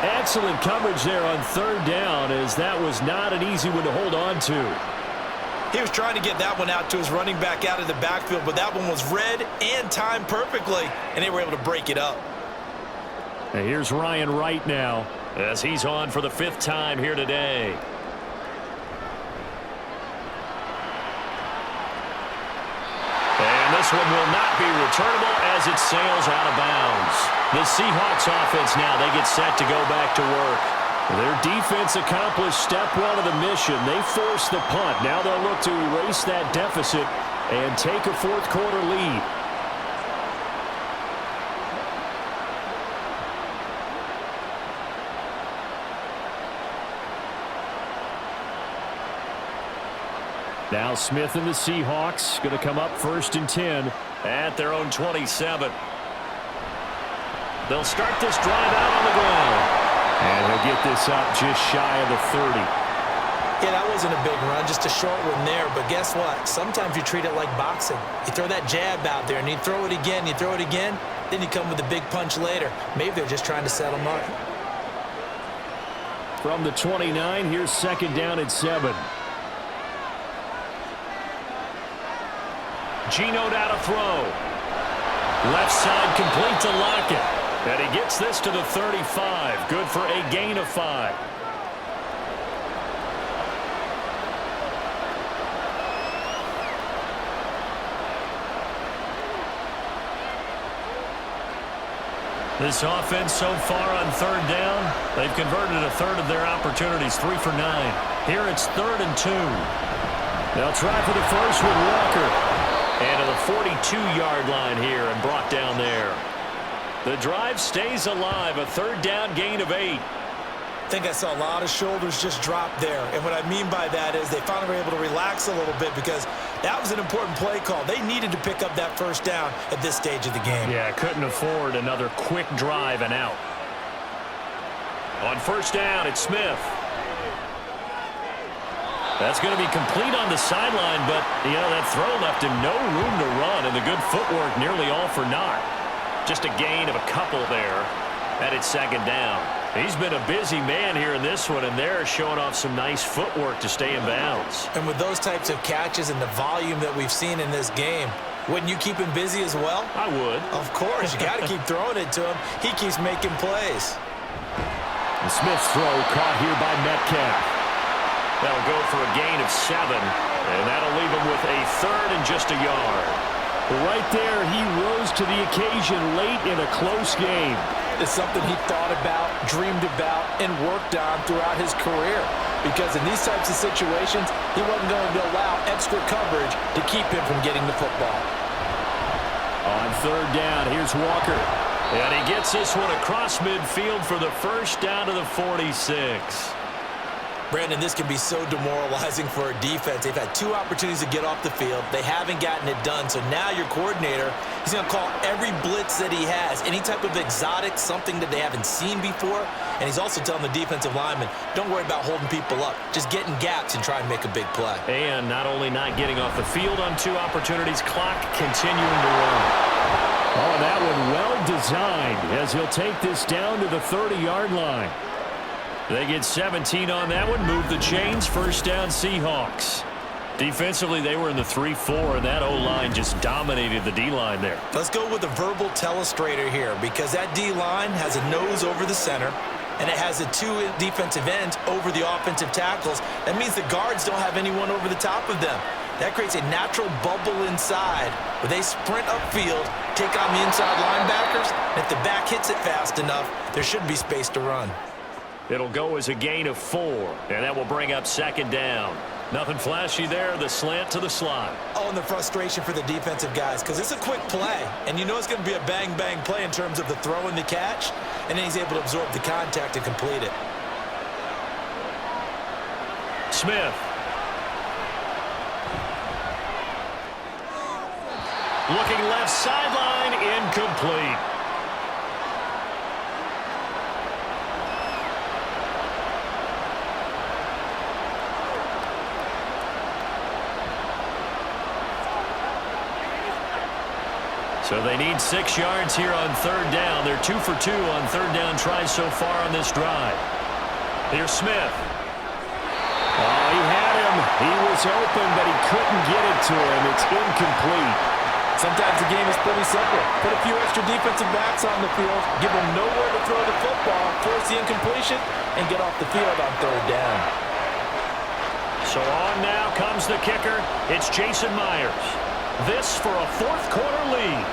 Excellent coverage there on 3rd down, as that was not an easy one to hold on to. He was trying to get that one out to his running back out of the backfield, but that one was read and timed perfectly, and they were able to break it up. And here's Ryan Wright now, as he's on for the 5th time here today. And this one will not be returnable as it sails out of bounds. The Seahawks offense now, they get set to go back to work. Their defense accomplished step 1 of the mission. They forced the punt. Now they'll look to erase that deficit and take a 4th quarter lead. Now Smith and the Seahawks going to come up 1st and 10 at their own 27. They'll start this drive out on the ground. And he'll get this up just shy of the 30. Yeah, that wasn't a big run, just a short one there. But guess what? Sometimes you treat it like boxing. You throw that jab out there, and you throw it again, then you come with a big punch later. Maybe they're just trying to set them up. From the 29, here's 2nd down and 7. Geno down to throw. Left side complete to Lockett. And he gets this to the 35. Good for a gain of 5. This offense so far on 3rd down, they've converted a third of their opportunities, 3 for 9. Here it's 3rd and 2. They'll try for the first with Walker. And to the 42-yard line here and brought down there. The drive stays alive, a 3rd down gain of 8. I think I saw a lot of shoulders just drop there. And what I mean by that is they finally were able to relax a little bit because that was an important play call. They needed to pick up that 1st down at this stage of the game. Yeah, couldn't afford another quick drive and out. On 1st down, it's Smith. That's going to be complete on the sideline, but, that throw left him no room to run, and the good footwork nearly all for naught. Just a gain of a couple there, and it's 2nd down. He's been a busy man here in this one, and they're showing off some nice footwork to stay in bounds. And with those types of catches and the volume that we've seen in this game, wouldn't you keep him busy as well? I would. Of course. You got to keep throwing it to him. He keeps making plays. The Smith's throw caught here by Metcalf. That'll go for a gain of 7, and that'll leave him with a 3rd and just a yard. Right there, he rose to the occasion late in a close game. It's something he thought about, dreamed about, and worked on throughout his career. Because in these types of situations, he wasn't going to allow extra coverage to keep him from getting the football. On 3rd down, here's Walker. And he gets this one across midfield for the 1st down to the 46. Brandon, this can be so demoralizing for a defense. They've had 2 opportunities to get off the field. They haven't gotten it done. So now your coordinator, he's going to call every blitz that he has, any type of exotic, something that they haven't seen before. And he's also telling the defensive lineman, don't worry about holding people up. Just get in gaps and try and make a big play. And not only not getting off the field on 2 opportunities, clock continuing to run. Oh, that one well designed as he'll take this down to the 30-yard line. They get 17 on that one, move the chains, 1st down Seahawks. Defensively, they were in the 3-4, and that O-line just dominated the D-line there. Let's go with a verbal telestrator here because that D-line has a nose over the center, and it has the 2 defensive ends over the offensive tackles. That means the guards don't have anyone over the top of them. That creates a natural bubble inside where they sprint upfield, take on the inside linebackers, and if the back hits it fast enough, there should be space to run. It'll go as a gain of 4, and that will bring up 2nd down. Nothing flashy there, the slant to the slot. Oh, and the frustration for the defensive guys because it's a quick play, and you know it's going to be a bang-bang play in terms of the throw and the catch, and then he's able to absorb the contact and complete it. Smith. Looking left sideline, incomplete. So they need 6 yards here on 3rd down. They're 2 for 2 on 3rd down tries so far on this drive. Here's Smith. Oh, he had him. He was open, but he couldn't get it to him. It's incomplete. Sometimes the game is pretty simple. Put a few extra defensive backs on the field, give them nowhere to throw the football, force the incompletion, and get off the field on 3rd down. So on now comes the kicker. It's Jason Myers. This for a 4th quarter lead.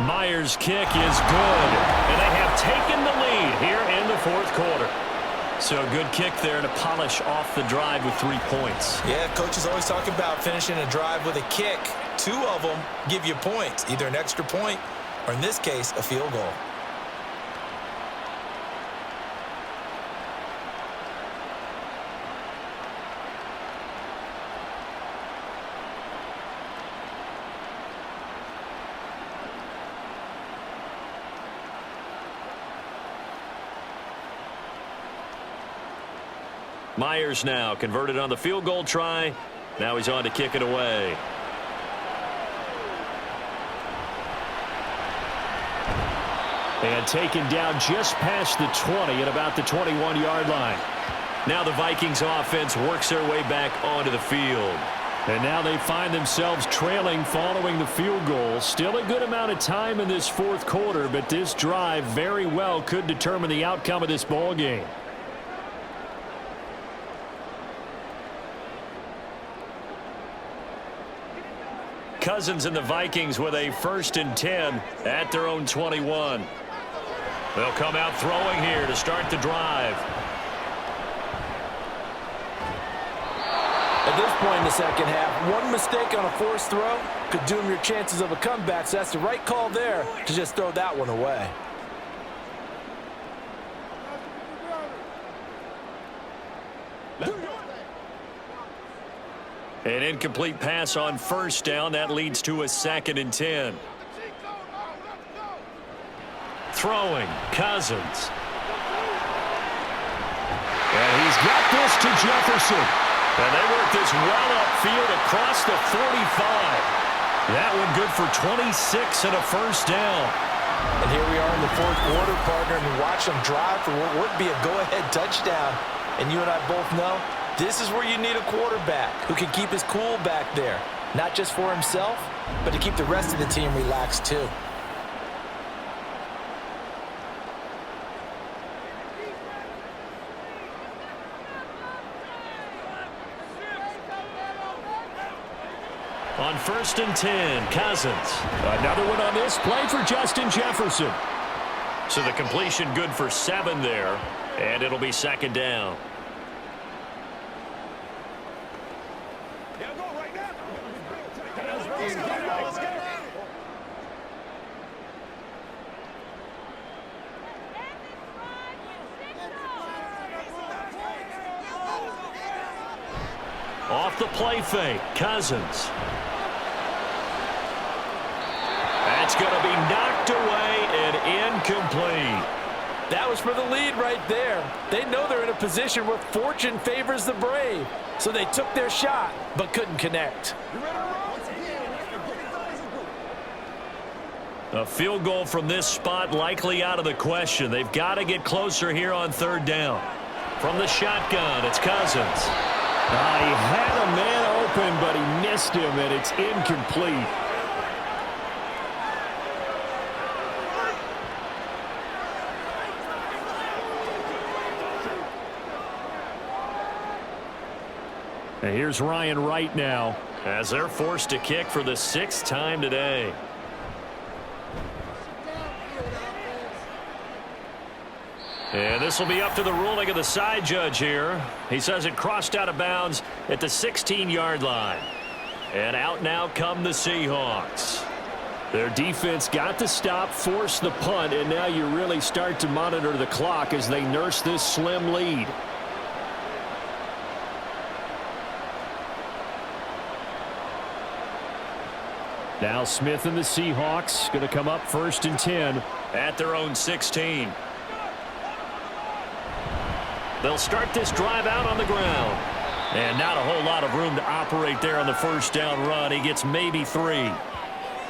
Myers' kick is good, and they have taken the lead here in the 4th quarter. So a good kick there to polish off the drive with 3 points. Yeah, coaches always talk about finishing a drive with a kick. 2 of them give you points, either an extra point or, in this case, a field goal. Myers now converted on the field goal try. Now he's on to kick it away. And taken down just past the 20 at about the 21-yard line. Now the Vikings offense works their way back onto the field. And now they find themselves trailing following the field goal. Still a good amount of time in this fourth quarter, but this drive very well could determine the outcome of this ball game. Cousins and the Vikings with a 1st and 10 at their own 21. They'll come out throwing here to start the drive. At this point in the second half, one mistake on a forced throw could doom your chances of a comeback, so that's the right call there to just throw that one away. An incomplete pass on 1st down. That leads to a 2nd and 10. Throwing, Cousins. And he's got this to Jefferson. And they work this well upfield across the 45. That one good for 26 and a 1st down. And here we are in the fourth quarter, partner, and watch them drive for what would be a go-ahead touchdown. And you and I both know this is where you need a quarterback who can keep his cool back there. Not just for himself, but to keep the rest of the team relaxed too. On 1st and 10, Cousins. Another one on this play for Justin Jefferson. So the completion good for 7 there, and it'll be 2nd down. Off the play fake, Cousins. That's going to be knocked away and incomplete. That was for the lead right there. They know they're in a position where fortune favors the brave. So they took their shot, but couldn't connect. A field goal from this spot likely out of the question. They've got to get closer here on 3rd down. From the shotgun, it's Cousins. He had a man open, but he missed him, and it's incomplete. And here's Ryan Wright now, as they're forced to kick for the 6th time today. And this will be up to the ruling of the side judge here. He says it crossed out of bounds at the 16-yard line. And out now come the Seahawks. Their defense got the stop, forced the punt, and now you really start to monitor the clock as they nurse this slim lead. Now Smith and the Seahawks going to come up 1st and 10 at their own 16. They'll start this drive out on the ground. And not a whole lot of room to operate there on the 1st down run. He gets maybe 3.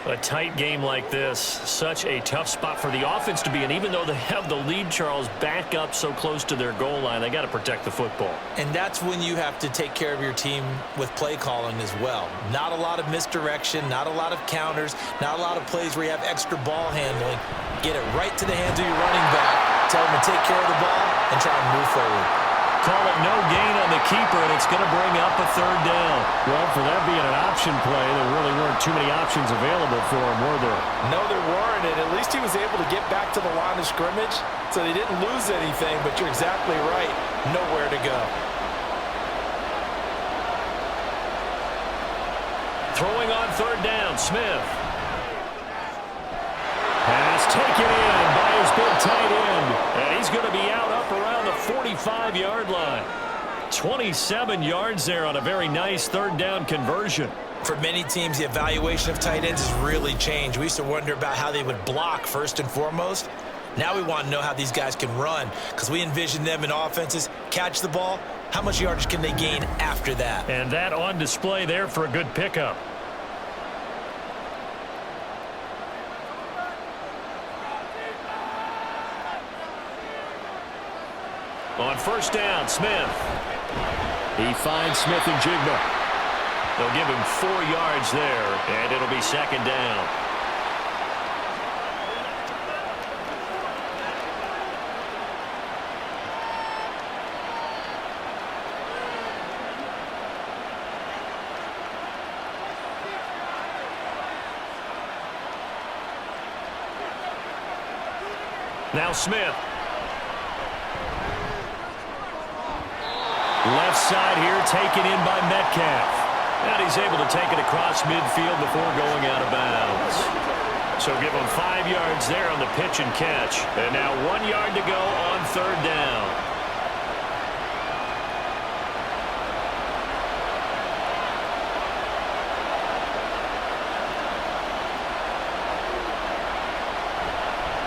A tight game like this, such a tough spot for the offense to be in. Even though they have the lead, Charles, back up so close to their goal line, they got to protect the football. And that's when you have to take care of your team with play calling as well. Not a lot of misdirection, not a lot of counters, not a lot of plays where you have extra ball handling. Get it right to the hands of your running back. Tell them to take care of the ball and try and move forward. Call it no gain on the keeper, and it's going to bring up a 3rd down. Well, for that being an option play, there really weren't too many options available for him, were there? No, there weren't, and at least he was able to get back to the line of scrimmage, so they didn't lose anything, but you're exactly right. Nowhere to go. Throwing on 3rd down, Smith. Pass taken in by his big tight end. And he's going to be out up around the 45-yard line. 27 yards there on a very nice 3rd down conversion. For many teams, the evaluation of tight ends has really changed. We used to wonder about how they would block first and foremost. Now we want to know how these guys can run, because we envision them in offenses catch the ball how much yardage can they gain after that? And that on display there for a good pickup. On first down, Smith. He finds Smith and Jigba. They'll give him 4 yards there, and it'll be second down. Now Smith. Left side here taken in by Metcalf. And he's able to take it across midfield before going out of bounds. So give him 5 yards there on the pitch and catch. And now 1 yard to go on third down.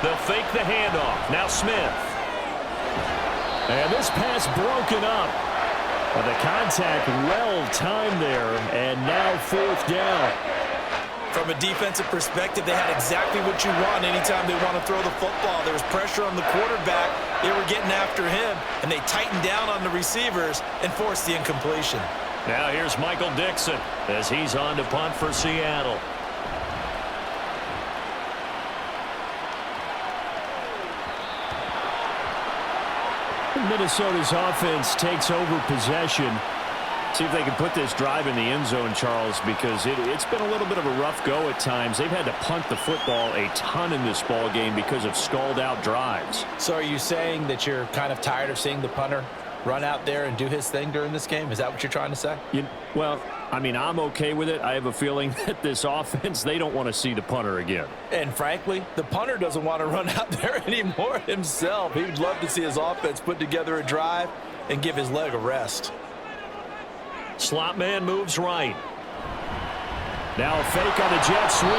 They'll fake the handoff. Now Smith. And this pass broken up. Well, the contact well-timed there, and now fourth down. From a defensive perspective, they had exactly what you want anytime they want to throw the football. There was pressure on the quarterback. They were getting after him, and they tightened down on the receivers and forced the incompletion. Now here's Michael Dixon as he's on to punt for Seattle. Minnesota's offense takes over possession. See if they can put this drive in the end zone, Charles, because it's been a little bit of a rough go at times. They've had to punt the football a ton in this ball game because of stalled-out drives. So are you saying that you're kind of tired of seeing the punter run out there and do his thing during this game? Is that what you're trying to say? Well, I mean, I'm okay with it. I have a feeling that this offense, they don't want to see the punter again. And frankly, the punter doesn't want to run out there anymore himself. He would love to see his offense put together a drive and give his leg a rest. Slot man moves right. Now a fake on the jet sweep,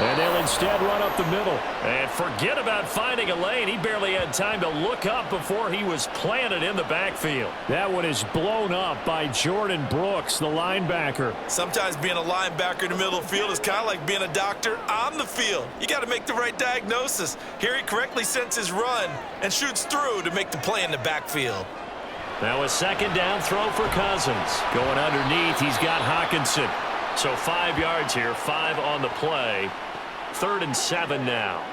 and they'll instead run up the middle. And forget about finding a lane. He barely had time to look up before he was planted in the backfield. That one is blown up by Jordan Brooks, the linebacker. Sometimes being a linebacker in the middle of the field is kind of like being a doctor on the field. You got to make the right diagnosis. Here he correctly sends his run and shoots through to make the play in the backfield. Now a second down throw for Cousins. Going underneath, he's got Hawkinson. So 5 yards here, 5 on the play. 3rd and 7 now.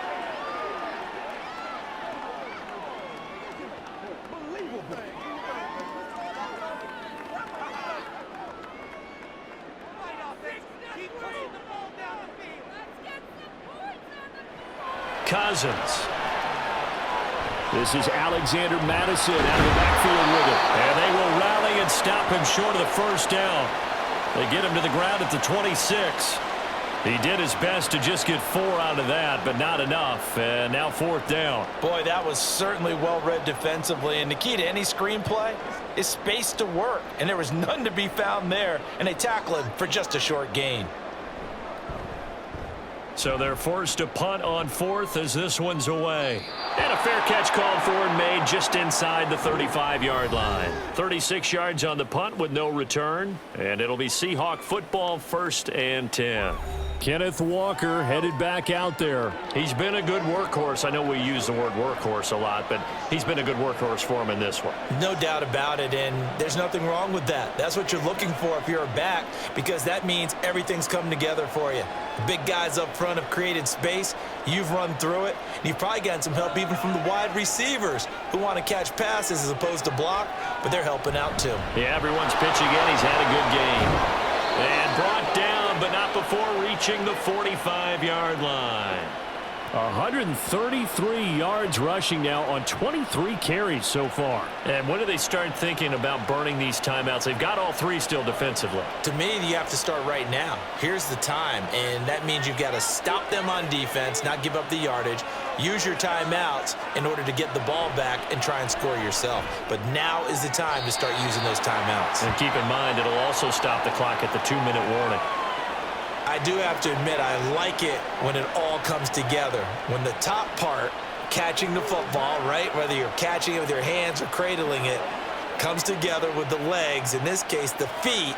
Cousins. This is Alexander Madison out of the backfield with it. And they will rally and stop him short of the first down. They get him to the ground at the 26. He did his best to just get 4 out of that, but not enough. And now 4th down. Boy, that was certainly well read defensively. And the key to any screenplay is space to work. And there was none to be found there. And they tackle him for just a short gain. So they're forced to punt on 4th as this one's away. And a fair catch called for and made just inside the 35-yard line. 36 yards on the punt with no return. And it'll be Seahawk football, 1st and 10. Kenneth Walker headed back out there. He's been a good workhorse. I know we use the word workhorse a lot, but he's been a good workhorse for him in this one. No doubt about it, and there's nothing wrong with that. That's what you're looking for if you're a back, because that means everything's come together for you. The big guys up front have created space. You've run through it. And you've probably gotten some help even from the wide receivers who want to catch passes as opposed to block, but they're helping out too. Yeah, everyone's pitching in. He's had a good game. And brought down, but not before reaching the 45-yard line. 133 yards rushing now on 23 carries so far. And when do they start thinking about burning these timeouts? They've got all 3 still defensively. To me, you have to start right now. Here's the time, and that means you've got to stop them on defense, not give up the yardage, use your timeouts in order to get the ball back and try and score yourself. But now is the time to start using those timeouts. And keep in mind, it'll also stop the clock at the 2-minute warning. I do have to admit, I like it when it all comes together. When the top part, catching the football, right, whether you're catching it with your hands or cradling it, comes together with the legs, in this case the feet,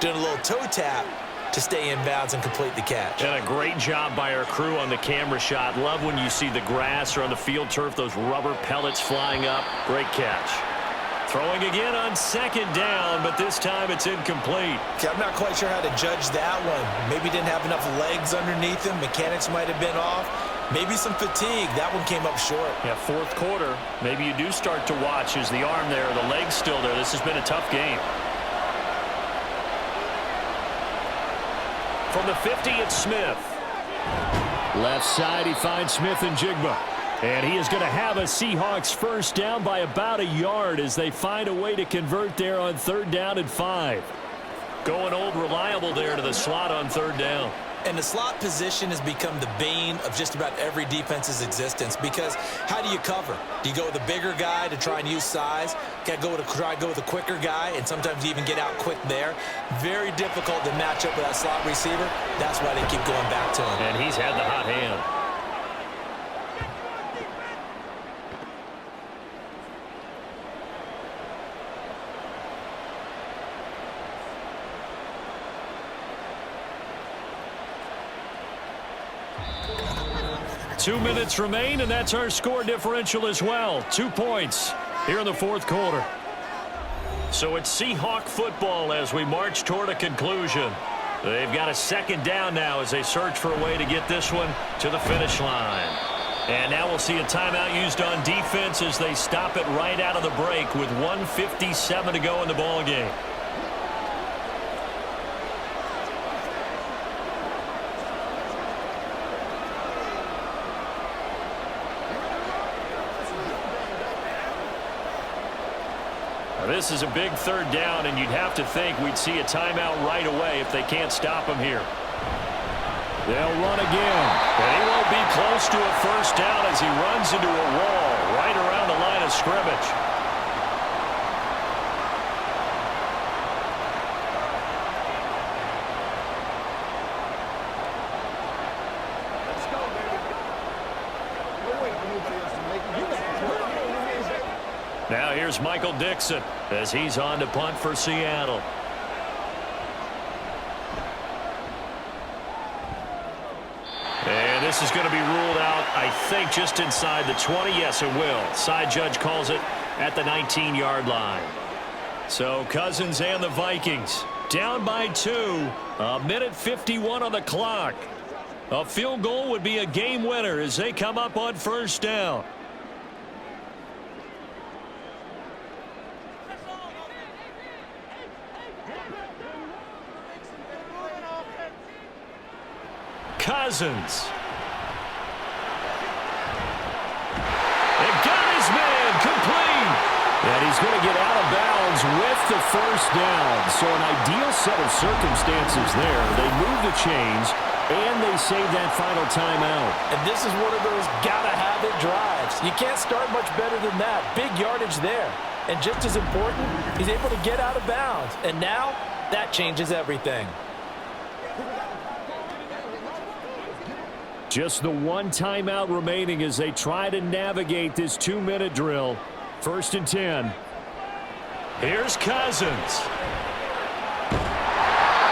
doing a little toe tap to stay in bounds and complete the catch. And a great job by our crew on the camera shot. Love when you see the grass or on the field turf, those rubber pellets flying up. Great catch. Throwing again on second down, but this time it's incomplete. Okay, I'm not quite sure how to judge that one. Maybe didn't have enough legs underneath him. Mechanics might have been off. Maybe some fatigue. That one came up short. Yeah, fourth quarter. Maybe you do start to watch. Is the arm there, the leg's still there? This has been a tough game. From the 50, it's Smith. Left side, he finds Smith and Jigba. And he is going to have a Seahawks first down by about a yard as they find a way to convert there on 3rd down and 5. Going old reliable there to the slot on 3rd down. And the slot position has become the bane of just about every defense's existence, because how do you cover? Do you go with a bigger guy to try and use size? Try to go with a quicker guy, and sometimes you even get out quick there. Very difficult to match up with that slot receiver. That's why they keep going back to him. And he's had the hot hand. Two minutes remain, and that's our score differential as well. 2 points here in the fourth quarter. So it's Seahawk football as we march toward a conclusion. They've got a second down now as they search for a way to get this one to the finish line. And now we'll see a timeout used on defense as they stop it right out of the break with 1:57 to go in the ball game. This is a big 3rd down, and you'd have to think we'd see a timeout right away if they can't stop him here. They'll run again, and he won't be close to a first down as he runs into a wall right around the line of scrimmage. Let's go, baby. Don't wait for nobody else to make it. You got it. Now here's Michael Dixon as he's on to punt for Seattle. And this is going to be ruled out, I think, just inside the 20. Yes, it will. Side judge calls it at the 19-yard line. So Cousins and the Vikings down by 2. 1:51 on the clock. A field goal would be a game winner as they come up on first down. Cousins. And got his man complete. And he's going to get out of bounds with the first down. So an ideal set of circumstances there. They move the chains, and they save that final timeout. And this is one of those gotta-have-it drives. You can't start much better than that. Big yardage there. And just as important, he's able to get out of bounds. And now, that changes everything. Just the one timeout remaining as they try to navigate this 2-minute drill. 1st and 10. Here's Cousins.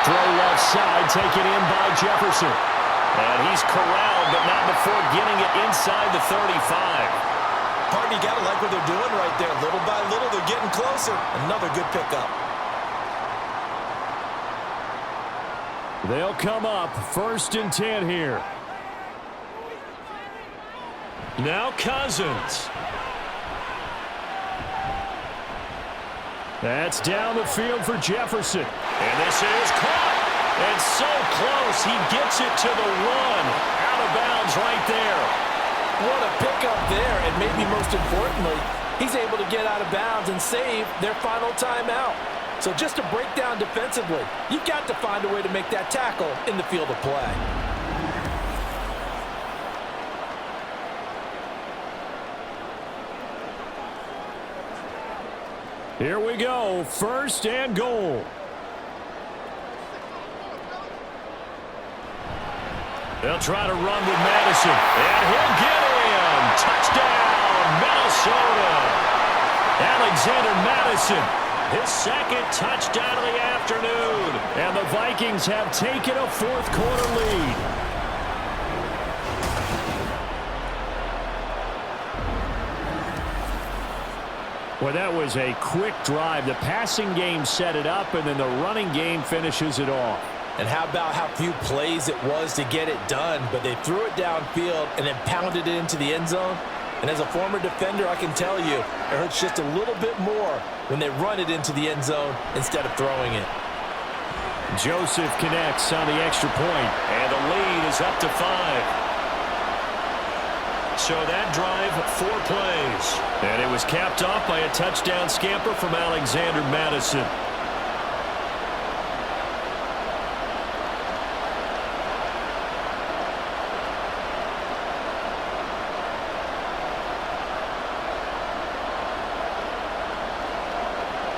Throw left side, taken in by Jefferson. And he's corralled, but not before getting it inside the 35. Partner, you got to like what they're doing right there. Little by little, they're getting closer. Another good pickup. They'll come up 1st and 10 here. Now Cousins. That's down the field for Jefferson. And this is caught. And so close, he gets it to the 1. Out of bounds right there. What a pickup there. And maybe most importantly, he's able to get out of bounds and save their final timeout. So just to break down defensively, you've got to find a way to make that tackle in the field of play. Here we go, 1st and goal. They'll try to run with Madison, and he'll get in. Touchdown, Minnesota. Alexander Madison, his second touchdown of the afternoon. And the Vikings have taken a fourth quarter lead. Well, that was a quick drive. The passing game set it up, and then the running game finishes it off. And how about how few plays it was to get it done, but they threw it downfield and then pounded it into the end zone. And as a former defender, I can tell you, it hurts just a little bit more when they run it into the end zone instead of throwing it. Joseph connects on the extra point, and the lead is up to 5. So that drive, 4 plays. And it was capped off by a touchdown scamper from Alexander Madison.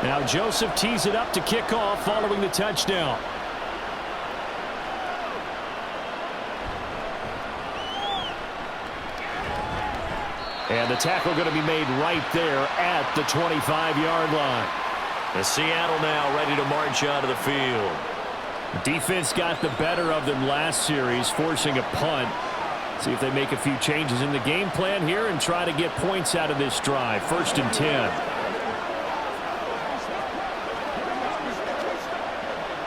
Now Joseph tees it up to kick off following the touchdown. And the tackle going to be made right there at the 25-yard line. The Seattle now ready to march out of the field. Defense got the better of them last series, forcing a punt. See if they make a few changes in the game plan here and try to get points out of this drive. 1st and 10.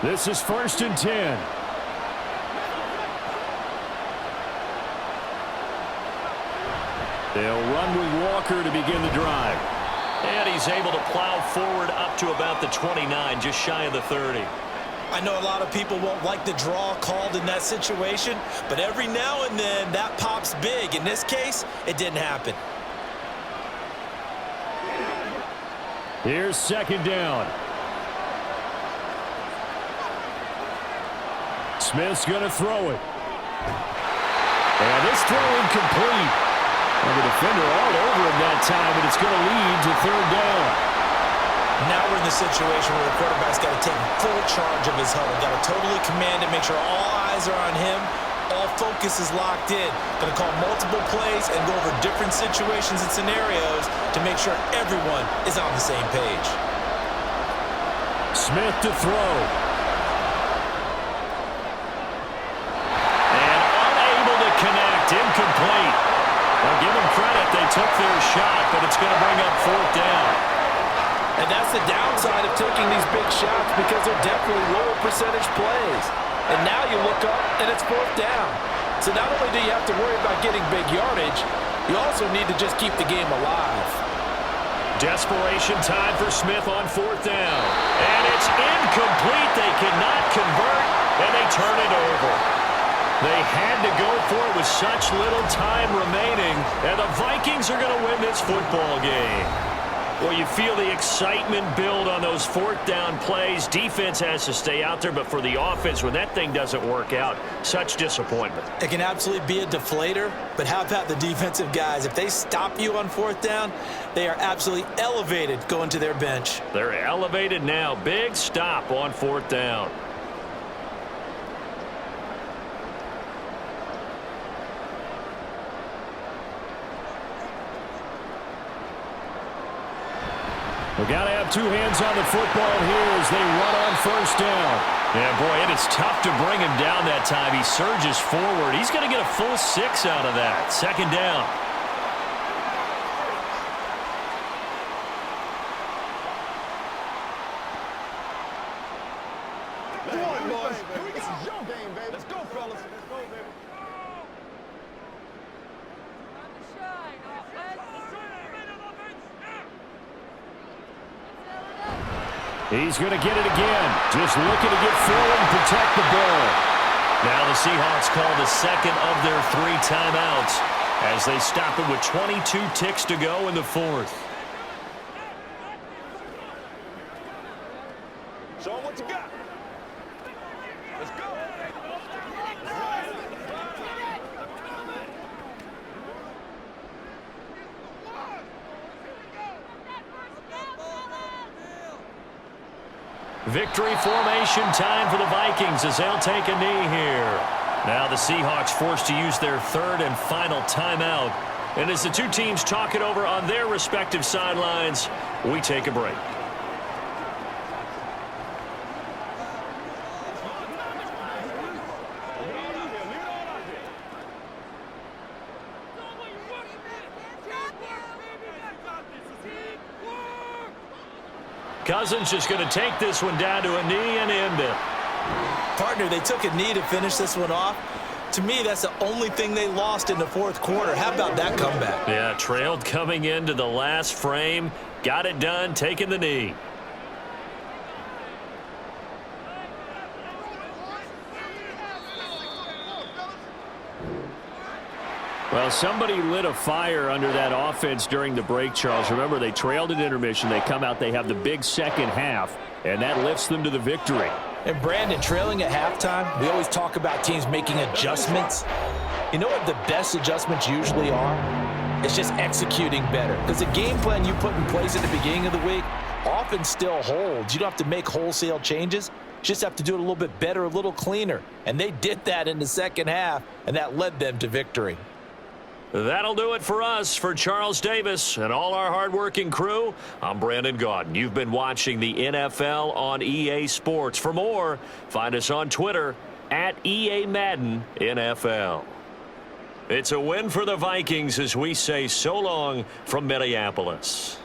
This is 1st and 10. They'll run with Walker to begin the drive. And he's able to plow forward up to about the 29, just shy of the 30. I know a lot of people won't like the draw called in that situation, but every now and then that pops big. In this case, it didn't happen. Here's 2nd down. Smith's going to throw it. And this throw incomplete. And the defender all over him that time, but it's going to lead to 3rd down. Now we're in the situation where the quarterback's got to take full charge of his huddle. Got to totally command it, make sure all eyes are on him. All focus is locked in. Going to call multiple plays and go over different situations and scenarios to make sure everyone is on the same page. Smith to throw. Incomplete. I'll give them credit. They took their shot, but it's going to bring up 4th down. And that's the downside of taking these big shots because they're definitely lower percentage plays. And now you look up, and it's 4th down. So not only do you have to worry about getting big yardage, you also need to just keep the game alive. Desperation time for Smith on 4th down. And it's incomplete. They cannot convert, and they turn it over. They had to go for it with such little time remaining, and the Vikings are going to win this football game. Well, you feel the excitement build on those 4th down plays. Defense has to stay out there, but for the offense, when that thing doesn't work out, such disappointment. It can absolutely be a deflator, but how about the defensive guys? If they stop you on 4th down, they are absolutely elevated going to their bench. They're elevated now. Big stop on 4th down. We've got to have 2 hands on the football here as they run on 1st down. Yeah, boy, it is tough to bring him down that time. He surges forward. He's going to get a full 6 out of that. 2nd down. Come on, boys. This is your game, baby. Let's go, fellas. Let's go, baby. He's going to get it again. Just looking to get forward and protect the ball. Now the Seahawks call the 2nd of their 3 timeouts as they stop it with 22 ticks to go in the 4th. Show 'em what you got. Let's go. Victory formation time for the Vikings as they'll take a knee here. Now the Seahawks forced to use their 3rd and final timeout And as the two teams talk it over on their respective sidelines, we take a break. Cousins just going to take this one down to a knee and end it. Partner, they took a knee to finish this one off. To me, that's the only thing they lost in the fourth quarter. How about that comeback? Yeah, trailed coming into the last frame. Got it done, taking the knee. Well, somebody lit a fire under that offense during the break, Charles. Remember, they trailed at intermission. They come out, they have the big second half, and that lifts them to the victory. And Brandon, trailing at halftime, we always talk about teams making adjustments. You know what the best adjustments usually are? It's just executing better. Because the game plan you put in place at the beginning of the week often still holds. You don't have to make wholesale changes. You just have to do it a little bit better, a little cleaner. And they did that in the second half, and that led them to victory. That'll do it for us. For Charles Davis and all our hardworking crew, I'm Brandon Gaudin. You've been watching the NFL on EA Sports. For more, find us on Twitter at EA Madden NFL. It's a win for the Vikings as we say so long from Minneapolis.